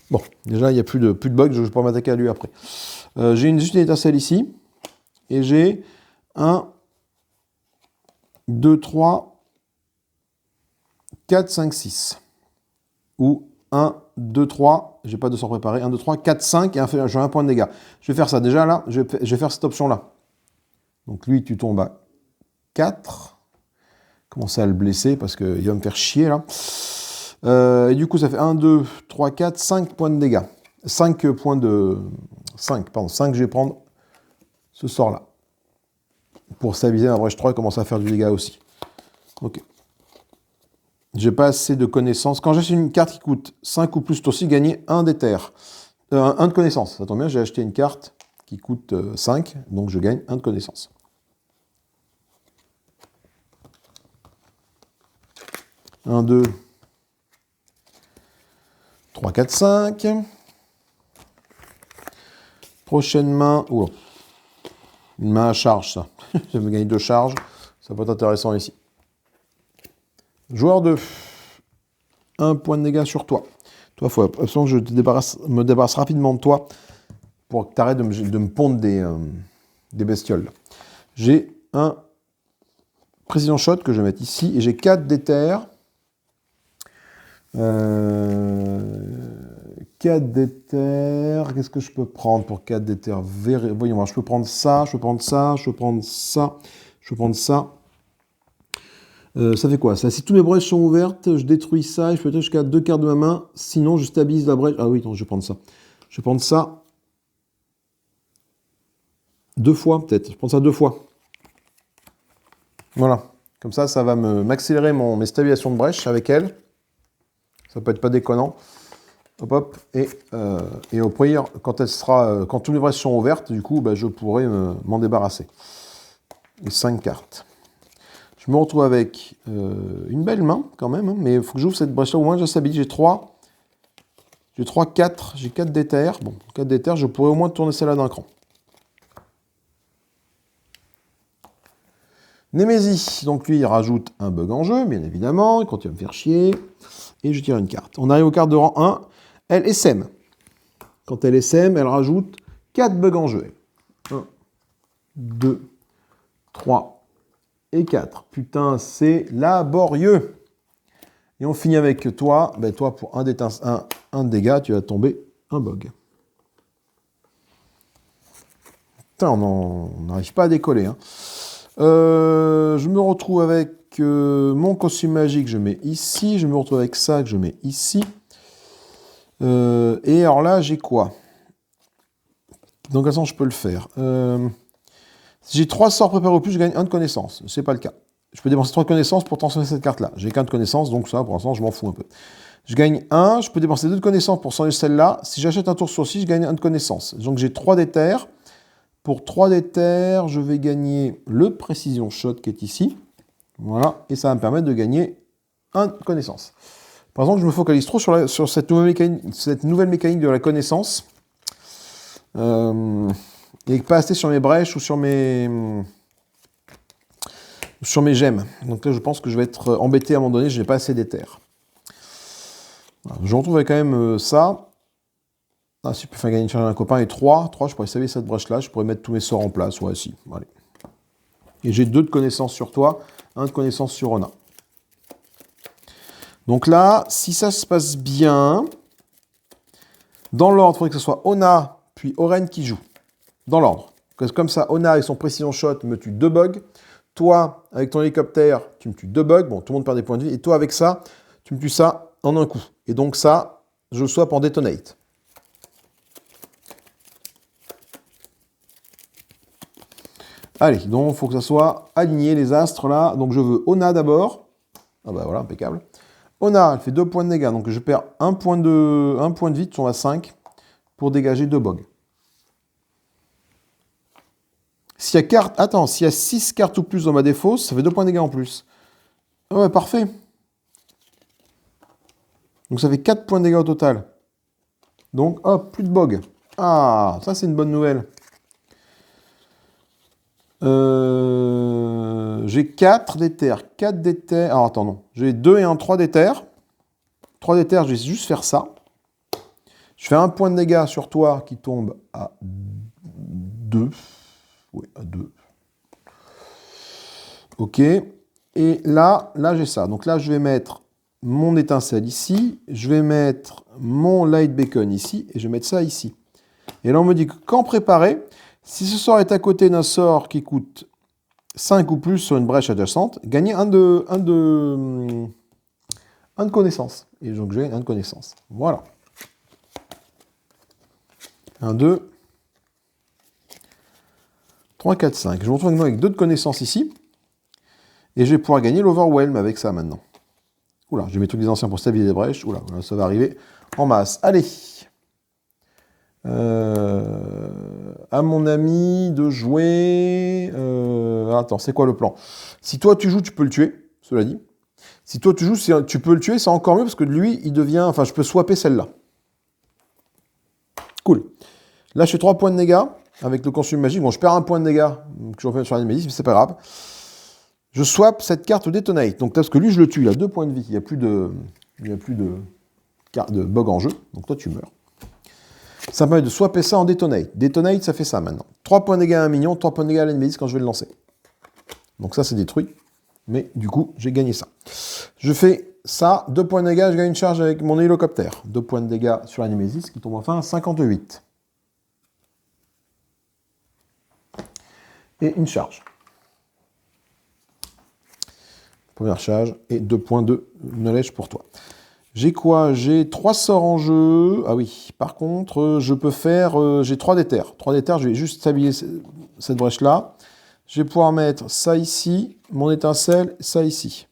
Bon, déjà, il n'y a plus de bugs. Je vais pas m'attaquer à lui après. J'ai juste une étincelle ici. Et j'ai 1, 2, 3, 4, 5, 6. Ou 1, 2, 3, j'ai pas de sort préparé, 1, 2, 3, 4, 5, et j'ai un point de dégâts. Je vais faire ça. Déjà là, je vais faire cette option-là. Donc lui, tu tombes à 4. Commencer à le blesser parce qu'il va me faire chier là. Et du coup, ça fait 1, 2, 3, 4, 5 points de dégâts. 5 points de... 5, pardon. 5, je vais prendre ce sort-là. Pour stabiliser ma brèche 3 et commencer à faire du dégât aussi. Ok. J'ai pas assez de connaissances. Quand j'achète une carte qui coûte 5 ou plus, je peux aussi gagner 1 d'éther. 1 de connaissances. Ça tombe bien, j'ai acheté une carte qui coûte 5, donc je gagne 1 de connaissances. 1, 2, 3, 4, 5. Prochaine main. Oh, une main à charge, ça. Je vais gagner 2 charges. Ça peut être intéressant ici. Joueur 2. 1 point de dégâts sur toi. Toi, il faut absolument que je me débarrasse rapidement de toi pour que tu arrêtes de me pondre des bestioles. J'ai un précision shot que je vais mettre ici et j'ai 4 d'éther. 4 d'éther. Qu'est-ce que je peux prendre pour 4 d'éther? Voyons voir, je peux prendre ça, je peux prendre ça, je peux prendre ça, je peux prendre ça. Ça fait quoi ça? Si toutes mes brèches sont ouvertes, je détruis ça et je peux être jusqu'à 2 cartes de ma main. Sinon, je stabilise la brèche. Ah oui, non, je vais prendre ça. Je vais prendre ça 2 fois, peut-être. Je prends ça 2 fois. Voilà. Comme ça va m'accélérer mes stabilisations de brèche avec elle. Ça peut être pas déconnant. Hop, hop. Et au pire, quand toutes les brèches sont ouvertes, du coup, je pourrai m'en débarrasser. Et 5 cartes. Je me retrouve avec une belle main quand même, hein, mais il faut que j'ouvre cette brèche-là. Au moins, je stabilise. J'ai 3, 4. J'ai 4 d'éther. Bon, 4 d'éther, je pourrais au moins tourner celle-là d'un cran. Némésis, donc lui, il rajoute un bug en jeu, bien évidemment, il continue à me faire chier. Et je tire une carte. On arrive aux cartes de rang 1. Elle SM. Quand elle SM, elle rajoute 4 bugs en jeu. 1, 2, 3 et 4. Putain, c'est laborieux. Et on finit avec toi. Ben, toi, pour un de dégâts, tu vas tomber un bug. Putain, on n'arrive pas à décoller. Hein. Je me retrouve avec mon costume magique, je mets ici. Je me retrouve avec ça, que je mets ici. Et alors là, j'ai quoi? Dans quel sens je peux le faire? Si j'ai 3 sorts préparés au plus, je gagne 1 de connaissance. C'est pas le cas. Je peux dépenser 3 de connaissances pour transformer cette carte-là. J'ai qu'un de connaissance, donc ça, pour l'instant, je m'en fous un peu. Je gagne 1, je peux dépenser 2 de connaissances pour changer celle-là. Si j'achète un tour sur 6, je gagne 1 de connaissance. Donc j'ai 3 d'éther. Pour 3 d'éther, je vais gagner le Précision Shot qui est ici. Voilà, et ça va me permettre de gagner 1 de connaissance. Par exemple, je me focalise trop sur cette nouvelle mécanique de la connaissance. Et pas assez sur mes brèches ou sur mes gemmes. Donc là, je pense que je vais être embêté à un moment donné, je n'ai pas assez d'éther. Voilà, je retrouve quand même ça. Ah, si je peux faire gagner une charge à un copain et 3, je pourrais saver cette brèche-là, je pourrais mettre tous mes sorts en place. Ouais, si. Allez. Et j'ai 2 de connaissances sur toi, 1 de connaissance sur Ona. Donc là, si ça se passe bien, dans l'ordre, il faudrait que ce soit Ona puis Oren qui joue. Dans l'ordre. Comme ça, Ona avec son Précision Shot me tue 2 bugs. Toi, avec ton hélicoptère, tu me tues 2 bugs. Bon, tout le monde perd des points de vie. Et toi, avec ça, tu me tues ça en un coup. Et donc ça, je le swap en Detonate. Allez, donc il faut que ça soit aligné, les astres, là. Donc je veux Ona d'abord. Ah bah voilà, impeccable. Ona, elle fait 2 points de dégâts. Donc je perds 1 point de vie, on a 5, pour dégager 2 bugs. S'il y a 6 cartes ou plus dans ma défausse, ça fait 2 points de dégâts en plus. Ah ouais, parfait. Donc ça fait 4 points de dégâts au total. Donc, hop, plus de bog. Ah, ça c'est une bonne nouvelle. J'ai 4 d'éther. 4 d'éther. Alors attends, non. J'ai 2 et un 3 d'éther. 3 d'éther, je vais juste faire ça. Je fais 1 point de dégâts sur toi qui tombe à 2. Oui, à 2. Ok. Et là j'ai ça. Donc là, je vais mettre mon étincelle ici. Je vais mettre mon light beacon ici. Et je vais mettre ça ici. Et là, on me dit que quand préparé, si ce sort est à côté d'un sort qui coûte 5 ou plus sur une brèche adjacente, gagnez un de connaissance. Et donc, j'ai un de connaissance. Voilà. 1, 2, 3, 4, 5. Je me retrouve avec 2 de connaissance ici. Et je vais pouvoir gagner l'Overwhelm avec ça maintenant. Oula, je vais mettre tous les anciens pour stabiliser les brèches. Oula, ça va arriver en masse. Allez. À mon ami de jouer... attends, c'est quoi le plan? Si toi tu joues, tu peux le tuer, cela dit. Si toi tu joues, tu peux le tuer, c'est encore mieux parce que lui, il devient... Enfin, je peux swapper celle-là. Cool. Là, je fais 3 points de dégâts avec le costume magique. Bon, je perds 1 point de dégâts que je refais sur la Némésis, mais c'est pas grave. Je swap cette carte au Detonate. Donc, parce que lui, je le tue, il a 2 points de vie. Il n'y a plus de bug en jeu. Donc, toi, tu meurs. Ça me permet de swapper ça en Detonate. Detonate, ça fait ça maintenant. 3 points de dégâts à un minion, 3 points de dégâts à l'ennemi quand je vais le lancer. Donc ça, c'est détruit. Mais du coup, j'ai gagné ça. Je fais ça, 2 points de dégâts, je gagne une charge avec mon hélicoptère. 2 points de dégâts sur la Némésis qui tombe enfin à 58. Et une charge. Première charge et 2 points de knowledge pour toi. J'ai quoi? J'ai 3 sorts en jeu. Ah oui, par contre, je peux faire... j'ai 3 d'éther. 3 d'éther, je vais juste stabiliser cette brèche-là. Je vais pouvoir mettre ça ici, mon étincelle, ça ici.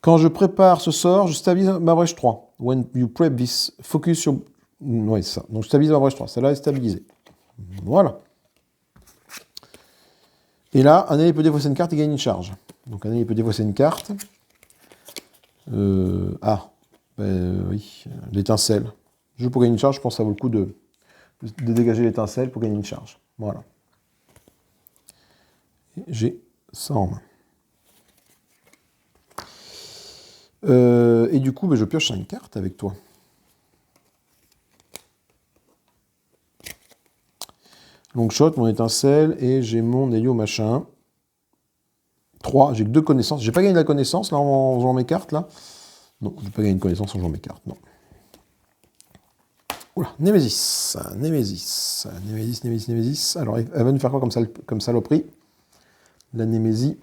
Quand je prépare ce sort, je stabilise ma brèche 3. When you prep this, focus sur... Oui, c'est ça. Donc je stabilise ma brèche 3. Celle-là est stabilisée. Voilà. Et là, un allié peut défausser une carte et gagner une charge. Donc un allié peut défausser une carte. Oui, l'étincelle. Je pour gagner une charge, je pense que ça vaut le coup de dégager l'étincelle pour gagner une charge. Voilà. J'ai ça en main. Et du coup, je pioche 5 cartes avec toi. Long shot, mon étincelle, et j'ai mon hélio machin. 3, j'ai que 2 connaissances. J'ai pas gagné de la connaissance là en jouant mes cartes là. Non, j'ai pas gagné de connaissance en jouant mes cartes, non. Oula, Némésis. Alors, elle va nous faire quoi comme saloperie? La Némésie.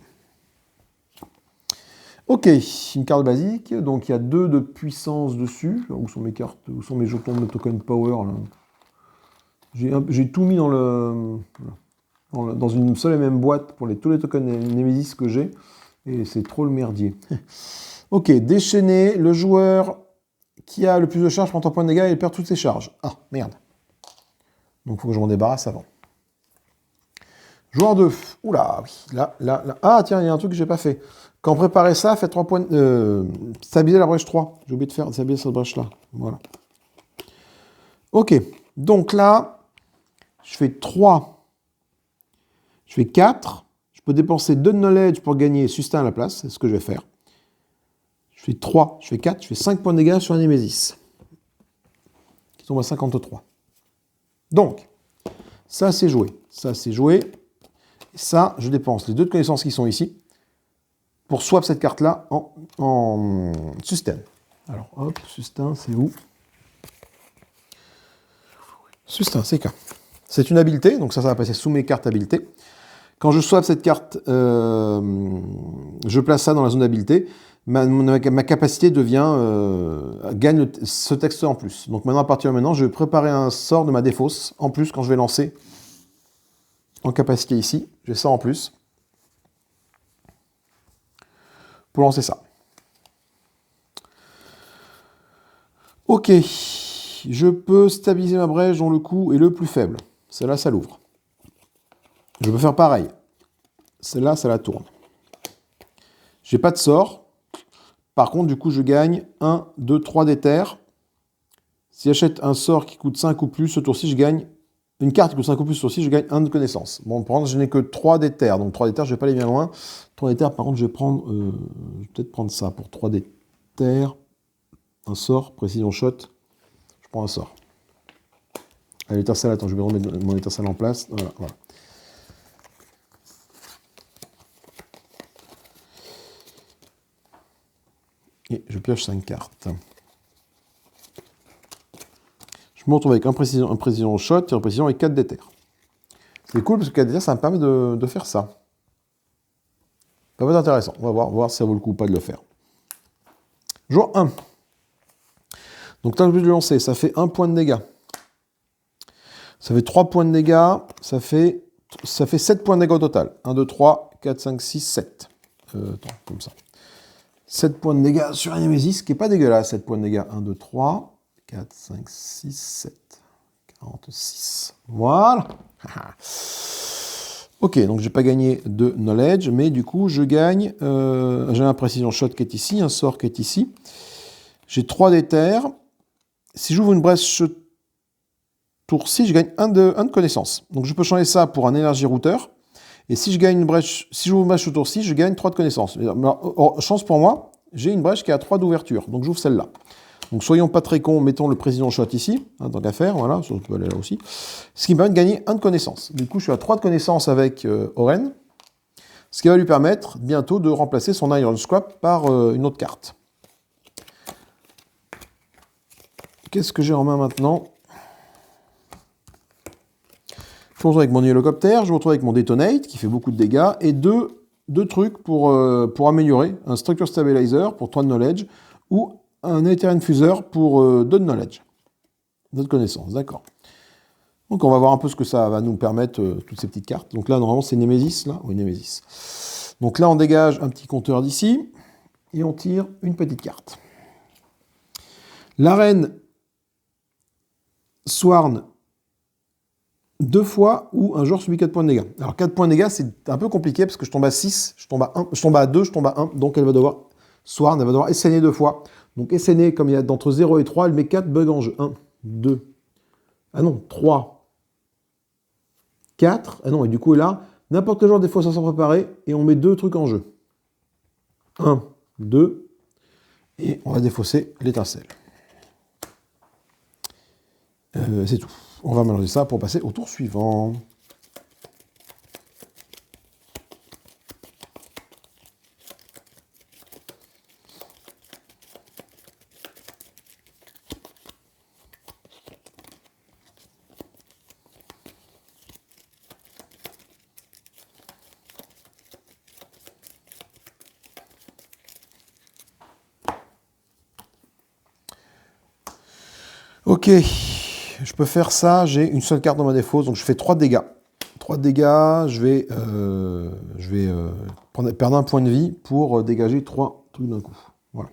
Ok, une carte basique, donc il y a 2 de puissance dessus. Où sont mes cartes? Où sont mes jetons de token power là? J'ai tout mis dans une seule et même boîte pour tous les tokens Nemesis que j'ai. Et c'est trop le merdier. Ok, déchaîné. Le joueur qui a le plus de charges prend un point de dégâts et il perd toutes ses charges. Ah, merde. Donc il faut que je m'en débarrasse avant. Joueur 2. Oula, oui. Là. Ah, tiens, il y a un truc que j'ai pas fait. Quand préparer ça, faites 3 points. Stabiliser la brèche 3. J'ai oublié de faire stabiliser cette brèche-là. Voilà. Ok. Donc là, je fais 3. Je fais 4. Je peux dépenser 2 de knowledge pour gagner sustain à la place. C'est ce que je vais faire. Je fais 3. Je fais 4. Je fais 5 points de dégâts sur un Némésis. Qui tombe à 53. Donc, ça c'est joué. Ça c'est joué. Ça, je dépense les 2 de connaissances qui sont ici pour swap cette carte-là en sustain. Alors, hop, sustain, c'est où? Sustain, c'est quoi? C'est une habileté, donc ça va passer sous mes cartes habileté. Quand je swap cette carte, je place ça dans la zone d'habileté, ma capacité gagne ce texte en plus. Donc maintenant, à partir de maintenant, je vais préparer un sort de ma défausse en plus quand je vais lancer en capacité ici. J'ai ça en plus pour lancer ça. Ok, je peux stabiliser ma brèche dont le coût est le plus faible. Celle-là, ça l'ouvre. Je peux faire pareil. Celle-là, ça la tourne. J'ai pas de sort. Par contre, du coup, je gagne 1, 2, 3 d'éther. Si j'achète un sort qui coûte 5 ou plus, ce tour-ci, je gagne une carte qui coûte 5 ou plus, ce tour-ci, je gagne 1 de connaissance. Bon, pour l'instant, je n'ai que 3 d'éther. Donc 3 d'éther, je vais pas aller bien loin. 3 d'éther, par contre, je vais peut-être prendre ça pour 3 d'éther. Un sort, précision shot. Je prends un sort. Allez, l'étincelle, attends, je vais remettre mon étincelle en place. Voilà. Et je pioche 5 cartes. Je me retrouve avec un précision shot et un précision et 4 d'éther. C'est cool parce que 4 d'éther, ça me permet de faire ça. Ça va être intéressant. On va voir si ça vaut le coup ou pas de le faire. Joueur 1. Donc là, je vais le lancer. Ça fait 1 point de dégâts. Ça fait 3 points de dégâts. Ça fait 7 points de dégâts au total. 1, 2, 3, 4, 5, 6, 7. Attends, comme ça. 7 points de dégâts sur un Némésis, ce qui n'est pas dégueulasse. 7 points de dégâts. 1, 2, 3, 4, 5, 6, 7. 46. Voilà. Ok, donc j'ai pas gagné de knowledge, mais du coup, je gagne. J'ai un précision shot qui est ici, un sort qui est ici. J'ai 3 d'éther. Si j'ouvre une brèche ce tour-ci, je gagne 1 de connaissance. Donc je peux changer ça pour un énergie routeur. Et si je gagne une brèche, si j'ouvre une brèche ce tour-ci, je gagne 3 de connaissance. Chance pour moi, j'ai une brèche qui a 3 d'ouverture. Donc j'ouvre celle-là. Donc soyons pas très cons, mettons le précision shot ici, hein, tant qu'à faire, voilà, on peut aller là aussi. Ce qui me permet de gagner 1 de connaissance. Du coup, je suis à 3 de connaissance avec Oren. Ce qui va lui permettre bientôt de remplacer son Iron Scrap par une autre carte. Qu'est-ce que j'ai en main maintenant? Je me retrouve avec mon hélicoptère, je me retrouve avec mon Detonate qui fait beaucoup de dégâts et deux trucs pour améliorer. Un Structure Stabilizer pour 3 de knowledge ou un Ether Infusor pour 2 de knowledge. 2 de connaissance, d'accord. Donc on va voir un peu ce que ça va nous permettre, toutes ces petites cartes. Donc là, normalement, c'est Némésis, là. Oui, Némésis. Donc là, on dégage un petit compteur d'ici et on tire une petite carte. L'arène Swarn 2 fois ou un joueur subit 4 points de dégâts. Alors 4 points de dégâts, c'est un peu compliqué parce que je tombe à 6, je tombe à 1, je tombe à 2, je tombe à 1. Donc elle va devoir, Swarn, elle va devoir essayer 2 fois. Donc essayer, comme il y a d'entre 0 et 3, elle met 4 bugs en jeu. 1, 2, ah non, 3, 4, ah non, et du coup là, N'importe quel genre de défaussation préparée, et on met 2 trucs en jeu. 1, 2, et on va défausser l'étincelle. C'est tout. On va mélanger ça pour passer au tour suivant. Ok, je peux faire ça, j'ai une seule carte dans ma défausse, donc je fais 3 dégâts. 3 dégâts, je vais perdre un point de vie pour dégager 3 trucs d'un coup. Voilà.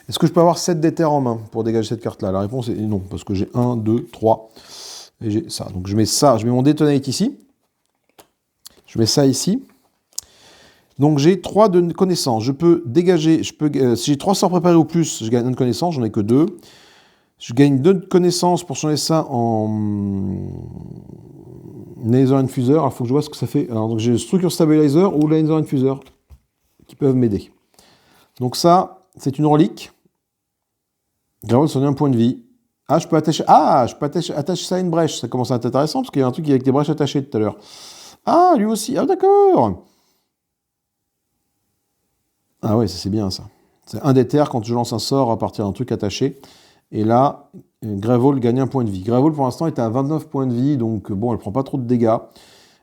Est-ce que je peux avoir 7 d'éther en main pour dégager cette carte-là? La réponse est non, parce que j'ai 1, 2, 3, et j'ai ça. Donc je mets ça, je mets mon détonate ici. Je mets ça ici. Donc j'ai 3 de connaissances. Je peux dégager, si j'ai 3 sorts préparés ou plus, je gagne 1 de connaissance, j'en ai que 2. Je gagne 2 de connaissances pour changer ça en laser infuseur. Alors il faut que je vois ce que ça fait. Alors donc j'ai le structure stabilizer ou laser infuseur qui peuvent m'aider. Donc ça, c'est une relique. Gravel sonne un point de vie. Ah, je peux attacher. Ah, je peux attacher ça à une brèche. Ça commence à être intéressant parce qu'il y a un truc avec des brèches attachées tout à l'heure. Ah, lui aussi. Ah, d'accord. Ah ouais, c'est bien ça. C'est un des terres quand je lance un sort à partir d'un truc attaché. Et là, Gravel gagne un point de vie. Gravel, pour l'instant, est à 29 points de vie, donc bon, elle prend pas trop de dégâts.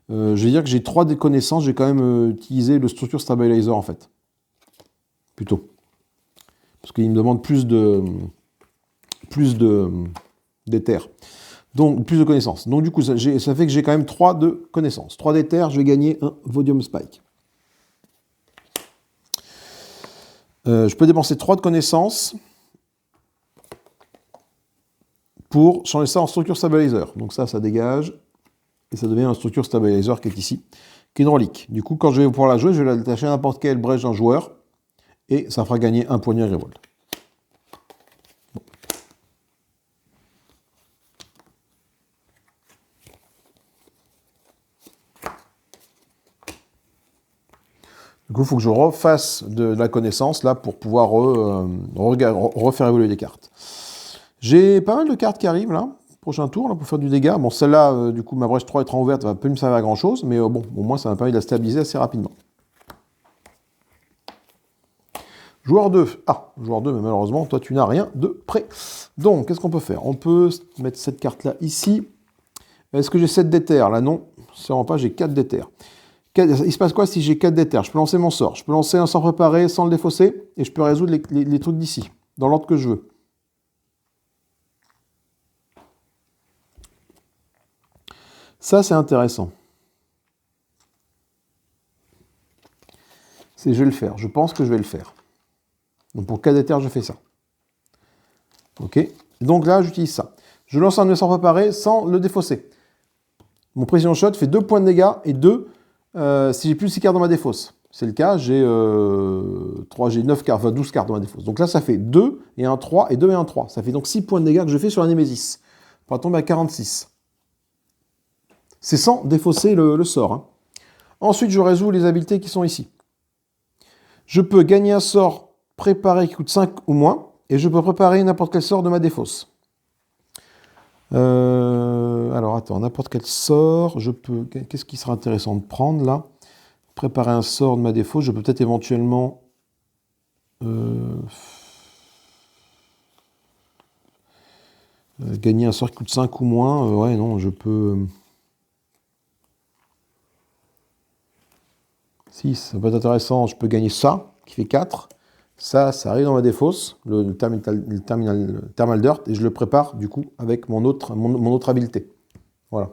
Je vais dire que j'ai 3 connaissances, j'ai quand même utilisé le Structure Stabilizer, en fait. Plutôt. Parce qu'il me demande plus d'éther. Donc, plus de connaissances. Donc, du coup, ça fait que j'ai quand même 3 de connaissances. 3 d'éther, je vais gagner un Vodium Spike. Je peux dépenser 3 de connaissances pour changer ça en Structure Stabilizer. Donc ça dégage, et ça devient un Structure Stabilizer qui est ici, qui est une relique. Du coup, quand je vais pouvoir la jouer, je vais l'attacher à n'importe quelle brèche d'un joueur, et ça fera gagner un poignet Revolt. Bon. Du coup, il faut que je refasse de la connaissance, là, pour pouvoir refaire évoluer les cartes. J'ai pas mal de cartes qui arrivent, là, prochain tour, là, pour faire du dégât. Bon, celle-là, du coup, ma brèche 3 étant ouverte, va pas me servir à grand-chose, mais bon, au moins, ça m'a permis de la stabiliser assez rapidement. Joueur 2. Ah, joueur 2, mais malheureusement, toi, tu n'as rien de prêt. Donc, qu'est-ce qu'on peut faire? On peut mettre cette carte-là ici. Est-ce que j'ai 7 d'éther? Là, non. Sûrement pas, j'ai 4 d'éther. Il se passe quoi si j'ai 4 d'éther? Je peux lancer mon sort. Je peux lancer un sort préparé sans le défausser, et je peux résoudre les trucs d'ici, dans l'ordre que je veux. Ça, c'est intéressant. Je vais le faire. Je pense que je vais le faire. Donc pour 4 d'éther, je fais ça. Ok. Donc là, j'utilise ça. Je lance un de mes sorts préparés sans le défausser. Mon précision shot fait 2 points de dégâts et 2 si j'ai plus de 6 cartes dans ma défausse. C'est le cas, j'ai 9 cartes, enfin 12 cartes dans ma défausse. Donc là, ça fait 2 et un 3 et 2 et un 3. Ça fait donc 6 points de dégâts que je fais sur la Némésis. On va tomber à 46. C'est sans défausser le sort. Hein. Ensuite, je résous les habiletés qui sont ici. Je peux gagner un sort préparé qui coûte 5 ou moins, et je peux préparer n'importe quel sort de ma défausse. Alors attends, n'importe quel sort, je peux. Qu'est-ce qui sera intéressant de prendre là? Préparer un sort de ma défausse, je peux peut-être éventuellement. Gagner un sort qui coûte 5 ou moins. Ouais, non, je peux. 6, ça peut être intéressant. Je peux gagner ça, qui fait 4. Ça arrive dans ma défausse, le Thermal Dirt, et je le prépare du coup avec mon autre habileté. Voilà.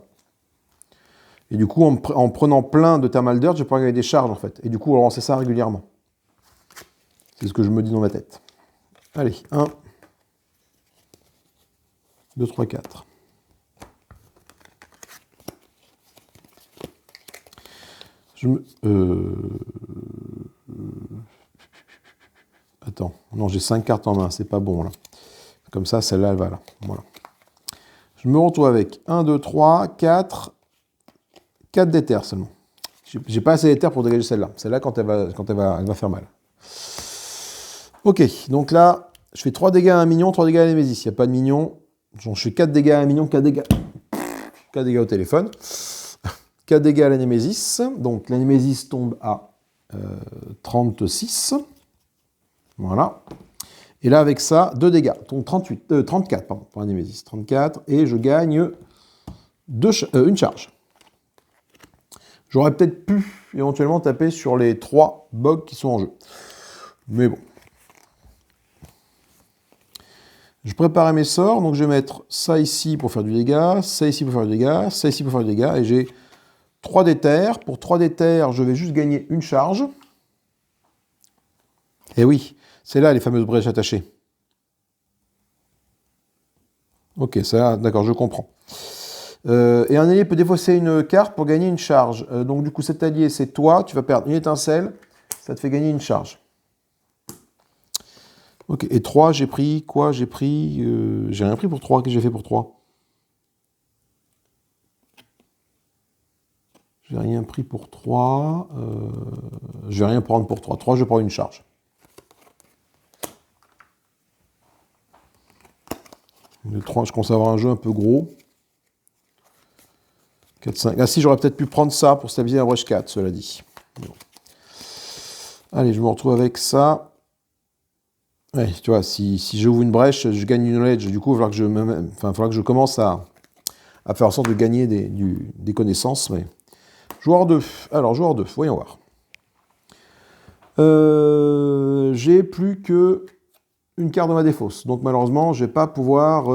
Et du coup, en prenant plein de Thermal Dirt, je vais pouvoir gagner des charges en fait. Et du coup, on va lancer ça régulièrement. C'est ce que je me dis dans ma tête. Allez, 1, 2, 3, 4. Attends, non, j'ai 5 cartes en main, c'est pas bon là. Comme ça, celle-là, elle va là. Voilà. Je me retrouve avec 1, 2, 3, 4 d'éther seulement. J'ai pas assez d'éther pour dégager celle-là. Celle-là, quand elle va faire mal. Ok, donc là, je fais 3 dégâts à un mignon, 3 dégâts à la Némésis. Il n'y a pas de mignon. Je fais 4 dégâts à un mignon, 4 dégâts au téléphone. 4 dégâts à la Némésis. Donc la Némésis tombe à 36. Voilà. Et là, avec ça, 2 dégâts. Donc 34, pardon, pour la Némésis. 34. Et je gagne une charge. J'aurais peut-être pu éventuellement taper sur les 3 bugs qui sont en jeu. Mais bon. Je préparais mes sorts, donc je vais mettre ça ici pour faire du dégât, ça ici pour faire du dégât, ça ici pour faire du dégât, et j'ai 3 d'éther. Pour 3 d'éther, je vais juste gagner une charge. Et oui, c'est là les fameuses brèches attachées. Ok, ça, d'accord, je comprends. Et un allié peut défausser une carte pour gagner une charge. Donc du coup, cet allié, c'est toi, tu vas perdre une étincelle, ça te fait gagner une charge. Ok, et 3, j'ai pris quoi? J'ai rien pris pour 3, qu'est-ce que j'ai fait pour 3? J'ai rien pris pour 3. Je vais rien prendre pour 3. 3, je prends une charge. Le 3, je commence à avoir un jeu un peu gros. 4, 5. Ah si, j'aurais peut-être pu prendre ça pour stabiliser la brèche 4, cela dit. Bon. Allez, je me retrouve avec ça. Ouais, tu vois, si j'ouvre une brèche, je gagne une knowledge. Du coup, il va falloir que je commence à faire en sorte de gagner des connaissances. Mais... Joueur 2. Alors, joueur 2, voyons voir. J'ai plus que une carte de ma défausse. Donc, malheureusement, je ne vais pas pouvoir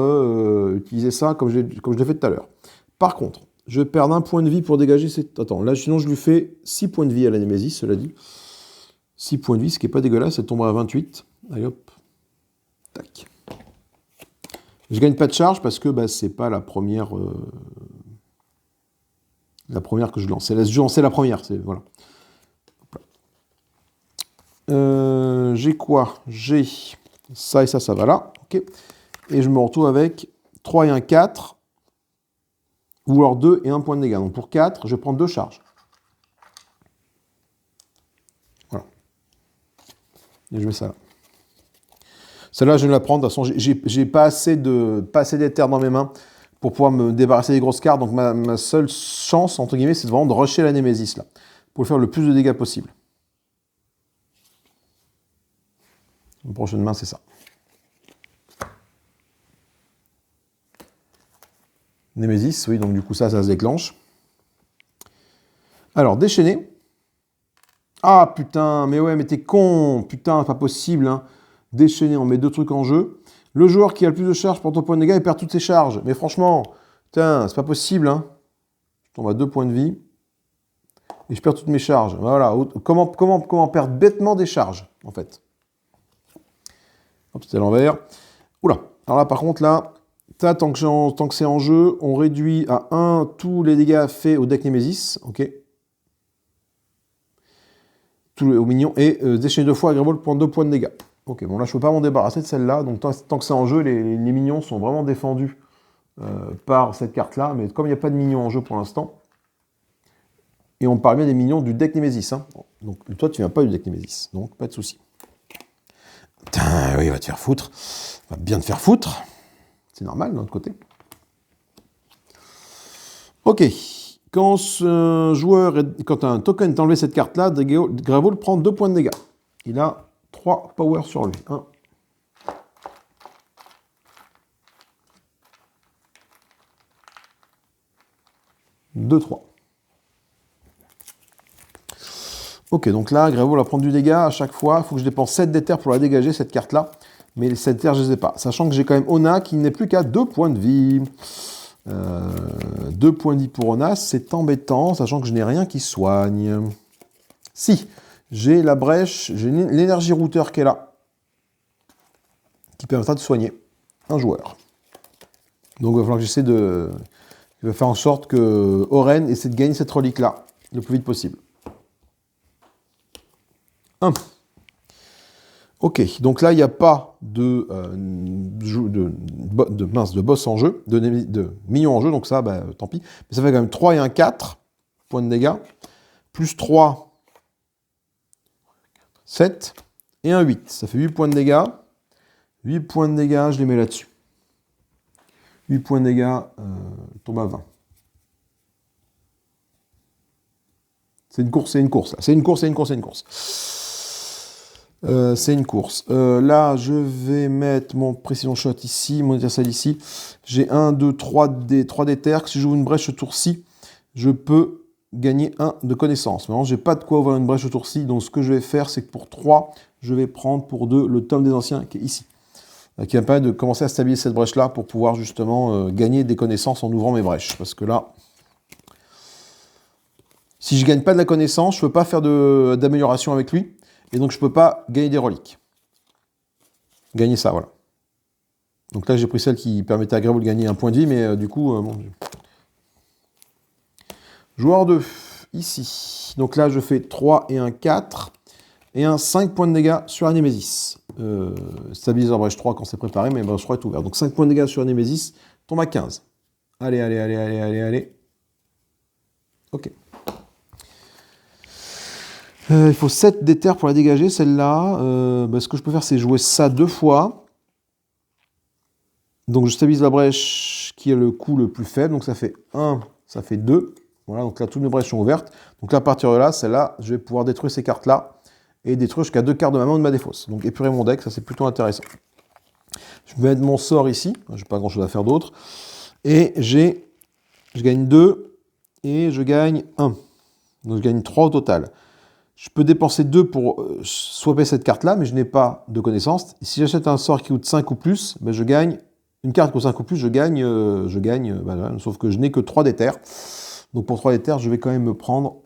utiliser ça comme je l'ai fait tout à l'heure. Par contre, je vais perdre un point de vie pour dégager cette... Attends, là, sinon, je lui fais 6 points de vie à la Némésis, cela dit. 6 points de vie, ce qui n'est pas dégueulasse, elle tombera à 28. Allez, hop. Tac. Je gagne pas de charge parce que bah, c'est pas la première que je lance. C'est la première. Voilà. J'ai quoi? J'ai ça et ça va là. Okay. Et je me retrouve avec 3 et un 4. Ou alors 2 et 1 point de dégâts. Donc pour 4, je prends 2 charges. Voilà. Et je mets ça là. Celle-là, je vais la prendre. De toute façon, j'ai pas assez d'éther dans mes mains pour pouvoir me débarrasser des grosses cartes. Donc ma seule chance, entre guillemets, c'est vraiment de rusher la Némésis là, pour faire le plus de dégâts possible. La prochaine main, c'est ça. Némésis, oui, donc du coup ça se déclenche. Alors, déchaîner. Ah putain, mais ouais, mais t'es con. Putain, pas possible, hein. Déchaîner, on met 2 trucs en jeu. Le joueur qui a le plus de charges pour ton point de dégâts, il perd toutes ses charges. Mais franchement, putain, c'est pas possible, hein. Je tombe à 2 points de vie. Et je perds toutes mes charges. Voilà, comment perdre bêtement des charges, en fait. Hop, c'était à l'envers. Oula, alors là, par contre, là, tant que c'est en jeu, on réduit à 1 tous les dégâts faits au deck Némésis, ok. Au mignon, et déchaîner 2 fois, Agribol prend 2 points de dégâts. Ok, bon là je ne peux pas m'en débarrasser de celle-là, donc tant que c'est en jeu, les minions sont vraiment défendus par cette carte-là, mais comme il n'y a pas de minions en jeu pour l'instant, et on parle bien des minions du deck Némésis, hein. Donc toi tu viens pas du deck Némésis, donc pas de souci. Putain, oui, il va te faire foutre, il va bien te faire foutre, c'est normal d'un autre côté. Ok, quand un token est enlevé cette carte-là, Gravol prend 2 points de dégâts. Il a 3 power sur lui. 1. 2, 3. Ok, donc là, Gravol va prendre du dégât à chaque fois. Il faut que je dépense 7 d'éther pour la dégager, cette carte-là. Mais les 7 d'éther, je ne les ai pas. Sachant que j'ai quand même Ona qui n'est plus qu'à 2 points de vie. 2 points de vie pour Ona, c'est embêtant, sachant que je n'ai rien qui soigne. Si, j'ai la brèche, j'ai l'énergie routeur qui est là, qui permettra de soigner un joueur. Donc il va falloir que j'essaie de... Il va faire en sorte que Oren essaie de gagner cette relique-là le plus vite possible. 1. Ok, donc là, il n'y a pas de boss en jeu, de minion en jeu, donc ça, bah, tant pis. Mais ça fait quand même 3 et un 4 points de dégâts. plus 3, 7, et un 8. Ça fait 8 points de dégâts. 8 points de dégâts, je les mets là-dessus. 8 points de dégâts, tombe à 20. C'est une course, là. C'est une course. C'est une course. Là, je vais mettre mon précision shot ici, mon universal ici. J'ai 1, 2, 3 d'éther. Si j'ouvre une brèche ce tour-ci, je peux gagner 1 de connaissance. Maintenant, j'ai pas de quoi ouvrir une brèche ce tour-ci. Donc, ce que je vais faire, c'est que pour 3, je vais prendre pour 2 le tome des anciens qui est ici. Qui va me permettre de commencer à stabiliser cette brèche-là pour pouvoir justement gagner des connaissances en ouvrant mes brèches. Parce que là, si je ne gagne pas de la connaissance, je ne peux pas faire d'amélioration avec lui. Et donc, je ne peux pas gagner des reliques. Gagner ça, voilà. Donc là, j'ai pris celle qui permettait à Greyvolt de gagner un point de vie, mais du coup, bon. Joueur 2, ici. Donc là, je fais 3 et un 4. Et un 5 points de dégâts sur la Némésis. Stabiliseur brèche 3 quand c'est préparé, mais brèche 3 est ouvert. Donc 5 points de dégâts sur la Némésis, tombe à 15. Allez. Ok. Il faut 7 d'éther pour la dégager, celle-là. Ce que je peux faire, c'est jouer ça 2 fois. Donc je stabilise la brèche qui est le coût le plus faible. Donc ça fait 1, ça fait 2. Voilà, donc là, toutes mes brèches sont ouvertes. Donc là, à partir de là, celle-là, je vais pouvoir détruire ces cartes-là. Et détruire jusqu'à 2 cartes de ma main ou de ma défausse. Donc épurer mon deck, ça c'est plutôt intéressant. Je vais mettre mon sort ici, j'ai pas grand chose à faire d'autre. Et je gagne 2 et je gagne 1. Donc je gagne 3 au total. Je peux dépenser 2 pour swapper cette carte-là, mais je n'ai pas de connaissance. Et si j'achète un sort qui coûte 5 ou plus, je gagne une carte qui coûte 5 ou plus, je gagne, sauf que je n'ai que 3 d'éther. Donc pour 3 d'éther, je vais quand même me prendre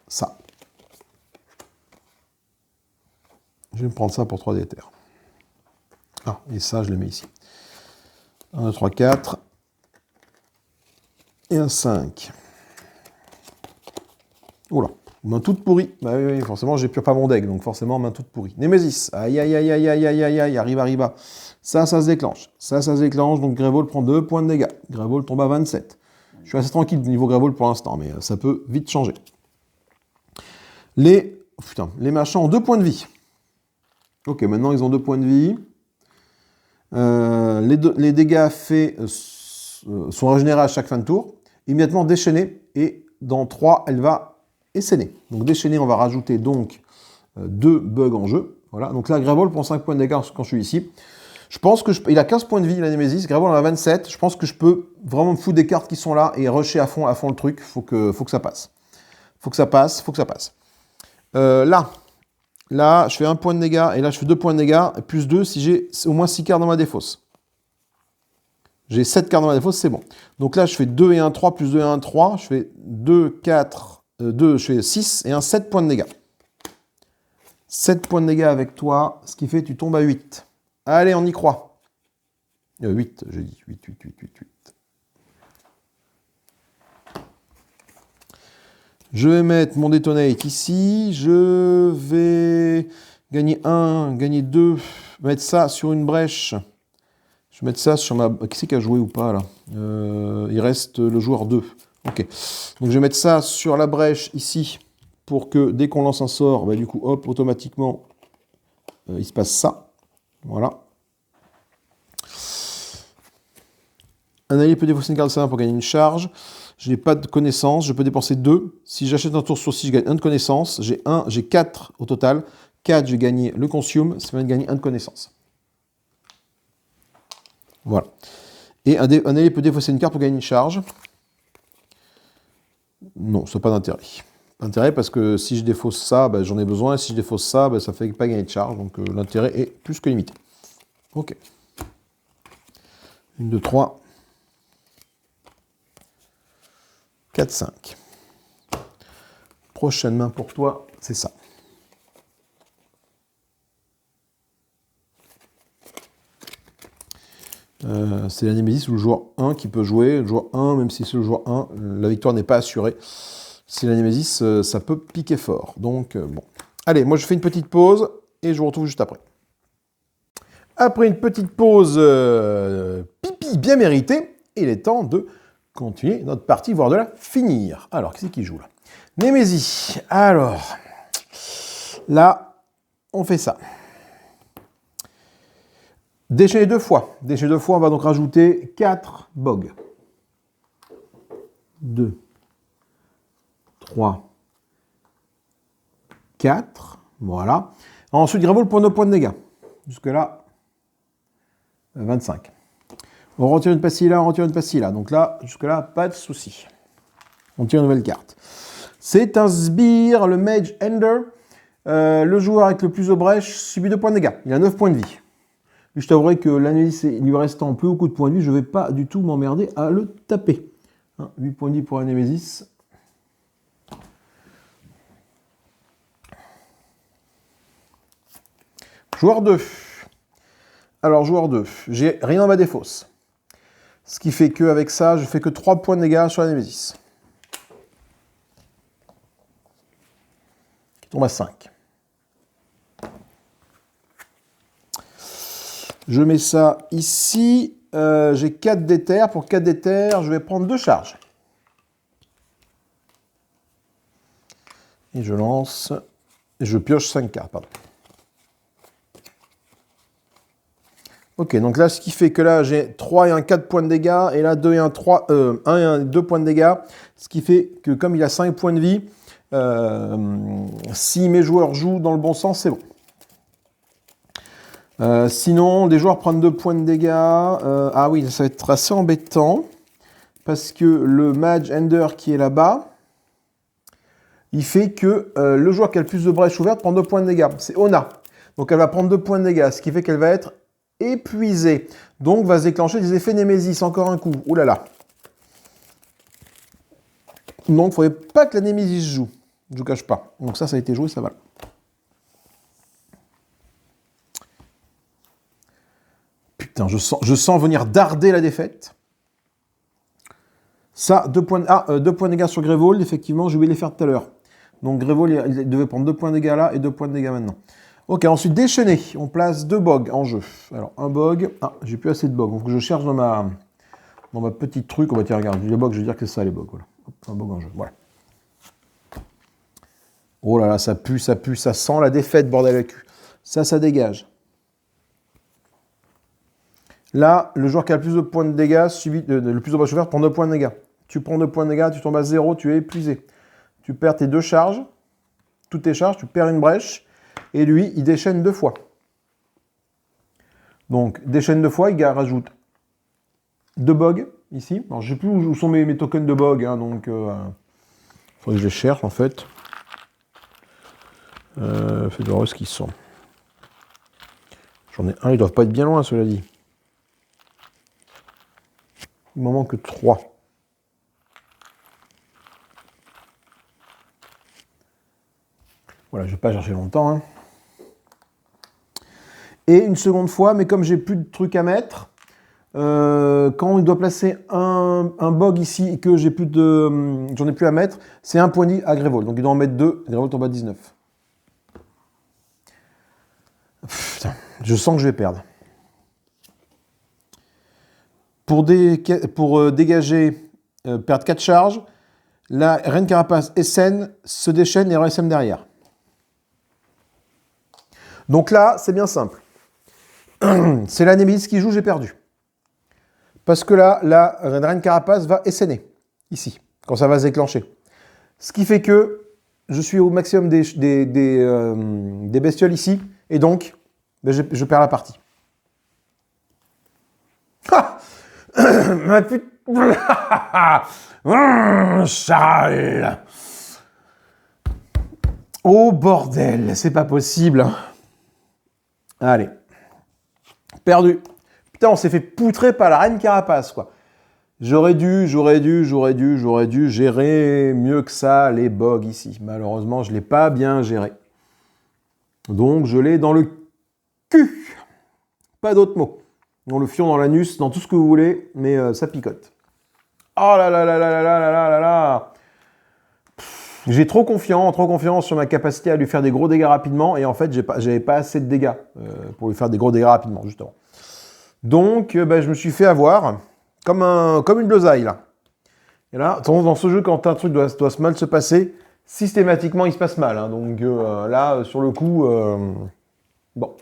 ça. Je vais me prendre ça pour 3 d'éther. Ah, et ça, je le mets ici. 1, 2, 3, 4. Et un 5. Oula, main toute pourrie. Bah oui, forcément, j'épure pas mon deck, donc forcément, main toute pourrie. Némésis. Aïe, arrive. Ça se déclenche. Ça se déclenche, donc Greyvolt prend 2 points de dégâts. Greyvolt tombe à 27. Je suis assez tranquille du niveau Greyvolt pour l'instant, mais ça peut vite changer. Les machins ont 2 points de vie. Ok, maintenant ils ont 2 points de vie. Les dégâts faits sont régénérés à chaque fin de tour. Immédiatement déchaînée. Et dans 3, elle va esséner. Donc déchaînée, on va rajouter donc 2 bugs en jeu. Voilà. Donc là, Greyvolt prend 5 points de dégâts quand je suis ici. Je pense que il a 15 points de vie, la Némésis. Greyvolt en a 27. Je pense que je peux vraiment me foutre des cartes qui sont là et rusher à fond le truc. Faut que ça passe. Faut que ça passe. Là, je fais 1 point de dégâts, et là, je fais 2 points de dégâts, plus 2 si j'ai au moins 6 cartes dans ma défausse. J'ai 7 cartes dans ma défausse, c'est bon. Donc là, je fais 2 et 1, 3, plus 2 et 1, 3. Je fais 2, 4, 2, je fais 6 et 1, 7 points de dégâts. 7 points de dégâts avec toi, ce qui fait que tu tombes à 8. Allez, on y croit. 8, j'ai dit. 8. Je vais mettre mon détonate ici. Je vais gagner 1, gagner 2. Mettre ça sur une brèche. Je vais mettre ça sur ma... Qui c'est qui a joué ou pas, là il reste le joueur 2. Ok. Donc je vais mettre ça sur la brèche ici. Pour que dès qu'on lance un sort, du coup, hop, automatiquement, il se passe ça. Voilà. Un allié peut défausser une carte de sa main pour gagner une charge. Je n'ai pas de connaissance, je peux dépenser 2. Si j'achète un tour sur 6, je gagne 1 de connaissance. J'ai 4 au total. 4, j'ai gagné le consume, ça va de gagner 1 de connaissance. Voilà. Et un allié peut défausser une carte pour gagner une charge. Non, ça n'a pas d'intérêt. Intérêt parce que si je défausse ça, j'en ai besoin. Et si je défausse ça, ça ne fait pas gagner de charge. Donc l'intérêt est plus que limité. Ok. 1, 2, 3. 4, 5. Prochaine main pour toi, c'est ça. C'est la Némésis ou le joueur 1 qui peut jouer. Le joueur 1, même si c'est le joueur 1, la victoire n'est pas assurée. C'est la Némésis, ça peut piquer fort. Donc, bon. Allez, moi je fais une petite pause et je vous retrouve juste après. Après une petite pause pipi bien méritée, il est temps de continuer notre partie, voire de la finir. Alors, qui c'est qui joue là? Némésis. Alors, là, on fait ça. Déchaîner 2 fois. Déchaîner 2 fois, on va donc rajouter 4 bogs. 2, 3, 4. Voilà. Ensuite, Grévold pour 9 points de dégâts. Jusque-là, 25. On retire une pastille là, on retire une pastille là. Donc là, jusque-là, pas de souci. On tire une nouvelle carte. C'est un sbire, le Mage Ender. Le joueur avec le plus de brèche subit 2 points de dégâts. Il a 9 points de vie. Je t'avouerai que l'analyse, lui restant plus beaucoup de points de vie, je ne vais pas du tout m'emmerder à le taper. 8 points de vie pour un Némésis. Joueur 2. Alors, joueur 2. J'ai rien en bas des fosses. Ce qui fait qu'avec ça, je fais que 3 points de dégâts sur la Némésis. Qui tombe à 5. Je mets ça ici. J'ai 4 d'éther. Pour 4 d'éther, je vais prendre 2 charges. Et je lance. Et je pioche 5 cartes, pardon. Ok, donc là, ce qui fait que là, j'ai 3 et un 4 points de dégâts, et là, 2 et un 3, 1 et un 2 points de dégâts, ce qui fait que comme il a 5 points de vie, si mes joueurs jouent dans le bon sens, c'est bon. Sinon, des joueurs prennent 2 points de dégâts, ah oui, ça va être assez embêtant, parce que le Mage Ender qui est là-bas, il fait que le joueur qui a le plus de brèches ouvertes prend 2 points de dégâts, c'est Ona. Donc elle va prendre 2 points de dégâts, ce qui fait qu'elle va être épuisé. Donc, va se déclencher des effets Némésis. Encore un coup. Ouh là là. Donc, il ne faudrait pas que la Némésis joue. Je ne vous cache pas. Donc, ça a été joué, ça va. Putain, je sens venir darder la défaite. Ça, 2 points de dégâts sur Grévold. Effectivement, j'ai oublié de les faire tout à l'heure. Donc, Grévold, il devait prendre 2 points de dégâts là et 2 points de dégâts maintenant. Ok, ensuite déchaîner. On place 2 bogs en jeu. Alors, un bog. Ah, j'ai plus assez de bogs. Donc, je cherche dans ma petite truc. On va dire, regarde, les bogs, je veux dire que c'est ça, les bogs. Voilà. Hop, un bog en jeu. Voilà. Oh là là, ça pue, ça sent la défaite, bordel à cul. Ça dégage. Là, le joueur qui a le plus de points de dégâts, le plus de brèches ouvertes, prend 2 points de dégâts. Tu prends 2 points de dégâts, tu tombes à 0, tu es épuisé. Tu perds tes 2 charges. Toutes tes charges, tu perds une brèche. Et lui, il déchaîne 2 fois. Donc, déchaîne 2 fois, il rajoute 2 bogs, ici. Alors, je ne sais plus où sont mes tokens de bogs, hein, donc... faudrait que je les cherche, en fait. Faites voir où est-ce qu'ils sont. J'en ai un, ils doivent pas être bien loin, cela dit. Il m'en manque 3. Voilà, je ne vais pas chercher longtemps, hein. Et une seconde fois, mais comme j'ai plus de trucs à mettre, quand il doit placer un bog ici et que j'en ai plus à mettre, c'est un point de vie à Grévold. Donc il doit en mettre 2, Grévold tombe à 19. Putain, je sens que je vais perdre. Pour dégager, perdre 4 charges, la Reine Carapace SN se déchaîne et RSM derrière. Donc là, c'est bien simple. C'est la Némésis qui joue, j'ai perdu. Parce que là, la Reine Carapace va SNer, ici, quand ça va se déclencher. Ce qui fait que je suis au maximum des bestioles ici, et donc, ben, je perds la partie. Ah ma putain. Charles. Oh bordel, c'est pas possible. Allez. Perdu. Putain, on s'est fait poutrer par la Reine Carapace, quoi. J'aurais dû gérer mieux que ça les bogs ici. Malheureusement, je ne l'ai pas bien géré. Donc, je l'ai dans le cul. Pas d'autre mot. Dans le fion, dans l'anus, dans tout ce que vous voulez, mais ça picote. Oh là là là là là là là là là. J'ai trop confiance sur ma capacité à lui faire des gros dégâts rapidement, et en fait, j'avais pas assez de dégâts pour lui faire des gros dégâts rapidement, justement. Donc, ben, je me suis fait avoir comme une bleusaille, là. Et là, dans ce jeu, quand un truc doit mal se passer, systématiquement, il se passe mal. Hein. Donc là, sur le coup, bon.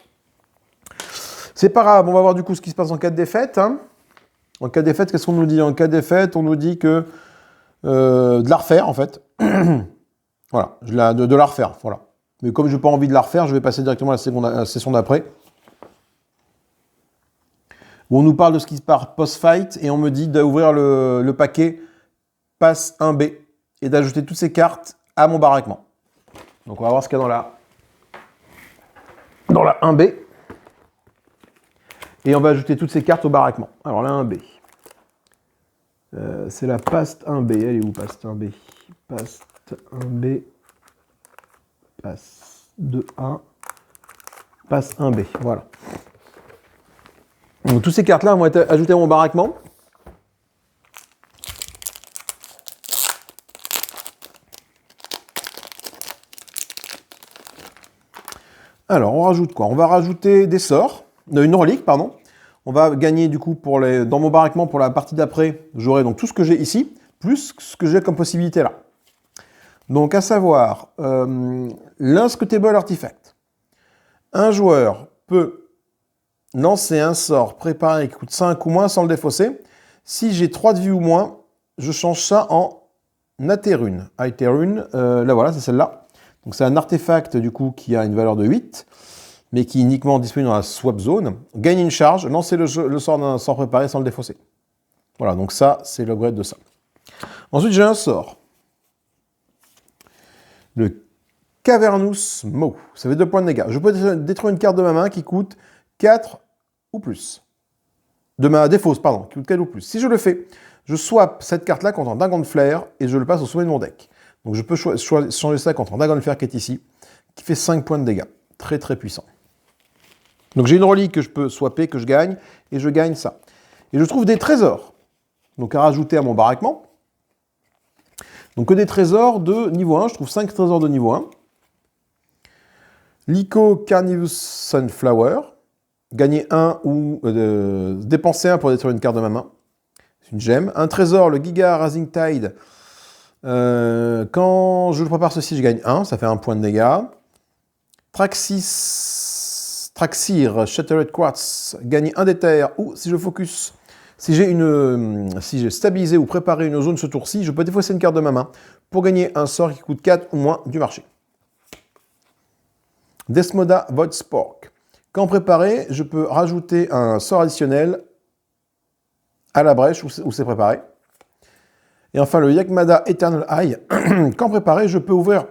C'est pas grave, on va voir du coup ce qui se passe en cas de défaite. Hein. En cas de défaite, qu'est-ce qu'on nous dit? En cas de défaite, on nous dit que de la refaire, en fait. Voilà, de la refaire, voilà. Mais comme je n'ai pas envie de la refaire, je vais passer directement à la session d'après. Où on nous parle de ce qui se passe post-fight, et on me dit d'ouvrir le paquet passe 1B, et d'ajouter toutes ces cartes à mon baraquement. Donc on va voir ce qu'il y a dans la 1B. Et on va ajouter toutes ces cartes au baraquement. Alors la 1B. C'est la Past 1B. Elle est où, Past 1B? Past 1B. Passe 2A. Passe 1B. Voilà. Donc toutes ces cartes-là vont être ajoutées à mon baraquement. Alors, on rajoute quoi? On va rajouter des sorts, une relique, pardon. On va gagner du coup dans mon baraquement pour la partie d'après, j'aurai donc tout ce que j'ai ici, plus ce que j'ai comme possibilité là. Donc à savoir, l'Inscrutable Artifact. Un joueur peut lancer un sort préparé qui coûte 5 ou moins sans le défausser. Si j'ai 3 de vie ou moins, je change ça en Aterune. Aterune, là voilà, c'est celle-là. Donc c'est un artefact du coup qui a une valeur de 8, mais qui est uniquement disponible dans la swap zone. Gagne une charge, lancer le sort d'un sort préparé sans le défausser. Voilà, donc ça, c'est l'upgrade de ça. Ensuite, j'ai un sort. Le Cavernous Maw. Ça fait 2 points de dégâts. Je peux détruire une carte de ma main qui coûte 4 ou plus. De ma défausse, pardon, qui coûte 4 ou plus. Si je le fais, je swap cette carte-là contre un Dragon de Flair et je le passe au sommet de mon deck. Donc je peux changer ça contre un Dragon de Flair qui est ici, qui fait 5 points de dégâts. Très très puissant. Donc j'ai une relique que je peux swapper, que je gagne, et je gagne ça. Et je trouve des trésors, donc à rajouter à mon baraquement. Donc que des trésors de niveau 1, je trouve 5 trésors de niveau 1. Lyco Carnivus Sunflower, gagner 1 ou dépenser 1 pour détruire une carte de ma main. C'est une gemme. Un trésor, le Giga Rising Tide. Quand je prépare ceci, je gagne 1, ça fait 1 point de dégâts. Traxir Shattered Quartz, gagner 1 d'éther, ou si je focus, si j'ai stabilisé ou préparé une zone ce tour-ci, je peux défausser une carte de ma main pour gagner un sort qui coûte 4 ou moins du marché. Desmoda Void Spork. Quand préparé, je peux rajouter un sort additionnel à la brèche où c'est préparé. Et enfin, le Yakmada Eternal Eye. Quand préparé, je peux ouvrir...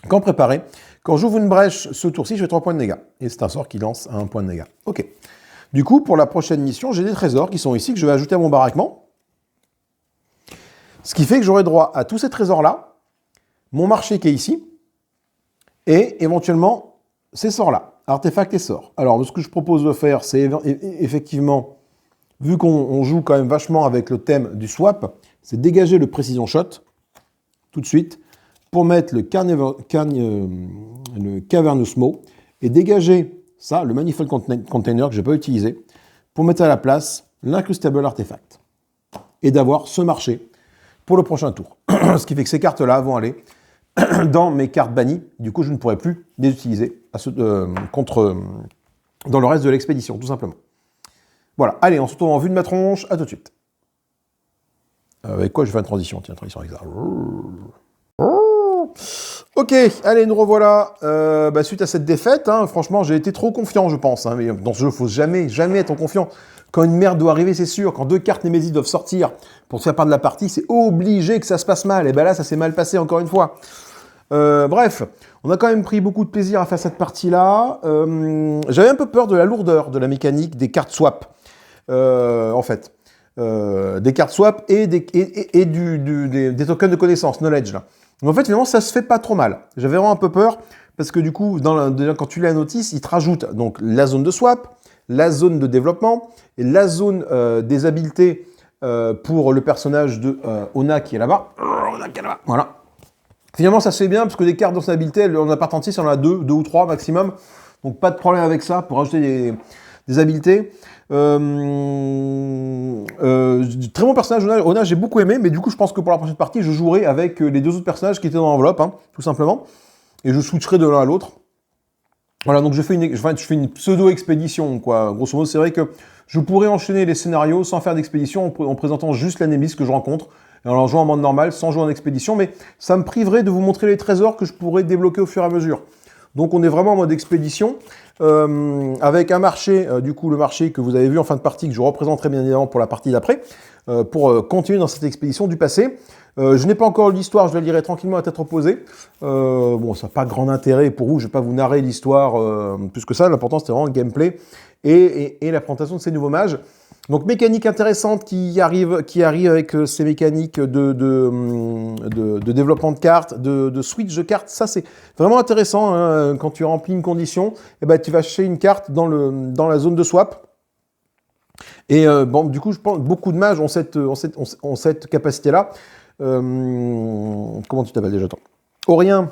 Quand préparé, quand j'ouvre une brèche ce tour-ci, je fais 3 points de dégâts. Et c'est un sort qui lance à 1 point de dégâts. Ok. Du coup, pour la prochaine mission, j'ai des trésors qui sont ici, que je vais ajouter à mon baraquement. Ce qui fait que j'aurai droit à tous ces trésors-là, mon marché qui est ici, et éventuellement ces sorts-là, artefacts et sorts. Alors, ce que je propose de faire, c'est effectivement, vu qu'on joue quand même vachement avec le thème du swap, c'est dégager le Precision Shot, tout de suite, pour mettre le Cavernous Maw, et dégager ça, le Manifold Container que je n'ai pas utilisé, pour mettre à la place l'Incrustable Artefact. Et d'avoir ce marché pour le prochain tour. Ce qui fait que ces cartes-là vont aller dans mes cartes bannies. Du coup, je ne pourrai plus les utiliser dans le reste de l'expédition, tout simplement. Voilà, allez, on se retrouve en vue de ma tronche, à tout de suite. Avec quoi je fais une transition? Tiens, transition avec ça. Ok, allez, nous revoilà. Suite à cette défaite, hein, franchement, j'ai été trop confiant, je pense. Hein, mais dans ce jeu, il ne faut jamais être confiant. Quand une merde doit arriver, c'est sûr. Quand 2 cartes Némésis doivent sortir pour se faire part de la partie, c'est obligé que ça se passe mal. Et ben là, ça s'est mal passé encore une fois. Bref, on a quand même pris beaucoup de plaisir à faire cette partie-là. J'avais un peu peur de la lourdeur de la mécanique des cartes swap, en fait. Des cartes swap et des tokens de connaissance, knowledge, là. Mais en fait, finalement, ça se fait pas trop mal. J'avais vraiment un peu peur, parce que du coup, déjà, quand tu lis la notice, il te rajoute donc la zone de swap, la zone de développement, et la zone des habiletés pour le personnage de Ona qui est là-bas. Voilà. Finalement, ça se fait bien, parce que des cartes dans son habileté, on n'a pas 36, on en a 2 ou 3 maximum. Donc pas de problème avec ça, pour rajouter des habiletés. Très bon personnage, Ona, j'ai beaucoup aimé, mais du coup, je pense que pour la prochaine partie, je jouerai avec les 2 autres personnages qui étaient dans l'enveloppe, hein, tout simplement, et je switcherai de l'un à l'autre. Voilà, donc je fais une pseudo-expédition, quoi. Grosso modo, c'est vrai que je pourrais enchaîner les scénarios sans faire d'expédition, en présentant juste la Némésis que je rencontre, et en jouant en mode normal, sans jouer en expédition, mais ça me priverait de vous montrer les trésors que je pourrais débloquer au fur et à mesure. Donc on est vraiment en mode expédition, avec un marché, du coup le marché que vous avez vu en fin de partie, que je représenterai bien évidemment pour la partie d'après, pour continuer dans cette expédition du passé. Je n'ai pas encore l'histoire, je la lirai tranquillement à tête reposée. Bon, ça n'a pas grand intérêt pour vous, je ne vais pas vous narrer l'histoire plus que ça. L'important, c'était vraiment le gameplay et la présentation de ces nouveaux mages. Donc, mécanique intéressante qui arrive avec ces mécaniques de développement de cartes, de switch de cartes. Ça, c'est vraiment intéressant. Hein. Quand tu remplis une condition, eh ben, tu vas chercher une carte dans la zone de swap. Et bon, du coup, je pense que beaucoup de mages ont cette capacité-là. Comment tu t'appelles déjà, toi? Aurien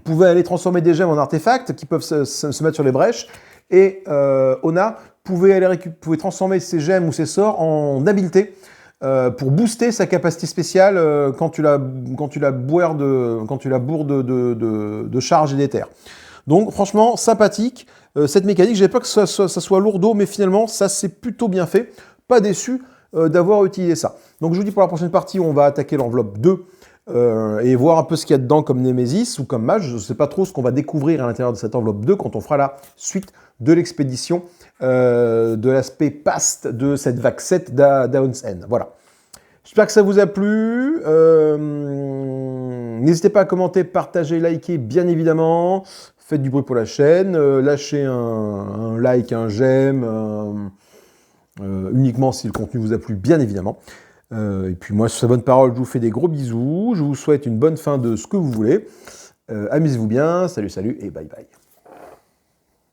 pouvait aller transformer des gemmes en artefacts qui peuvent se mettre sur les brèches. Et Ona pouvait transformer ses gemmes ou ses sorts en habileté pour booster sa capacité spéciale quand tu la bourres de charge et d'éther. Donc franchement, sympathique. Cette mécanique, j'avais peur que ça soit lourdeau, mais finalement, ça c'est plutôt bien fait. Pas déçu d'avoir utilisé ça. Donc je vous dis pour la prochaine partie, on va attaquer l'enveloppe 2 et voir un peu ce qu'il y a dedans comme Némésis ou comme mage. Je ne sais pas trop ce qu'on va découvrir à l'intérieur de cette enveloppe 2 quand on fera la suite de l'expédition de l'aspect past de cette vague 7 d'Aeon's End. Voilà. J'espère que ça vous a plu. N'hésitez pas à commenter, partager, liker, bien évidemment. Faites du bruit pour la chaîne. Lâchez un like, un j'aime. Uniquement si le contenu vous a plu, bien évidemment. Et puis moi, sur sa bonne parole, je vous fais des gros bisous. Je vous souhaite une bonne fin de ce que vous voulez. Amusez-vous bien. Salut, salut et bye bye.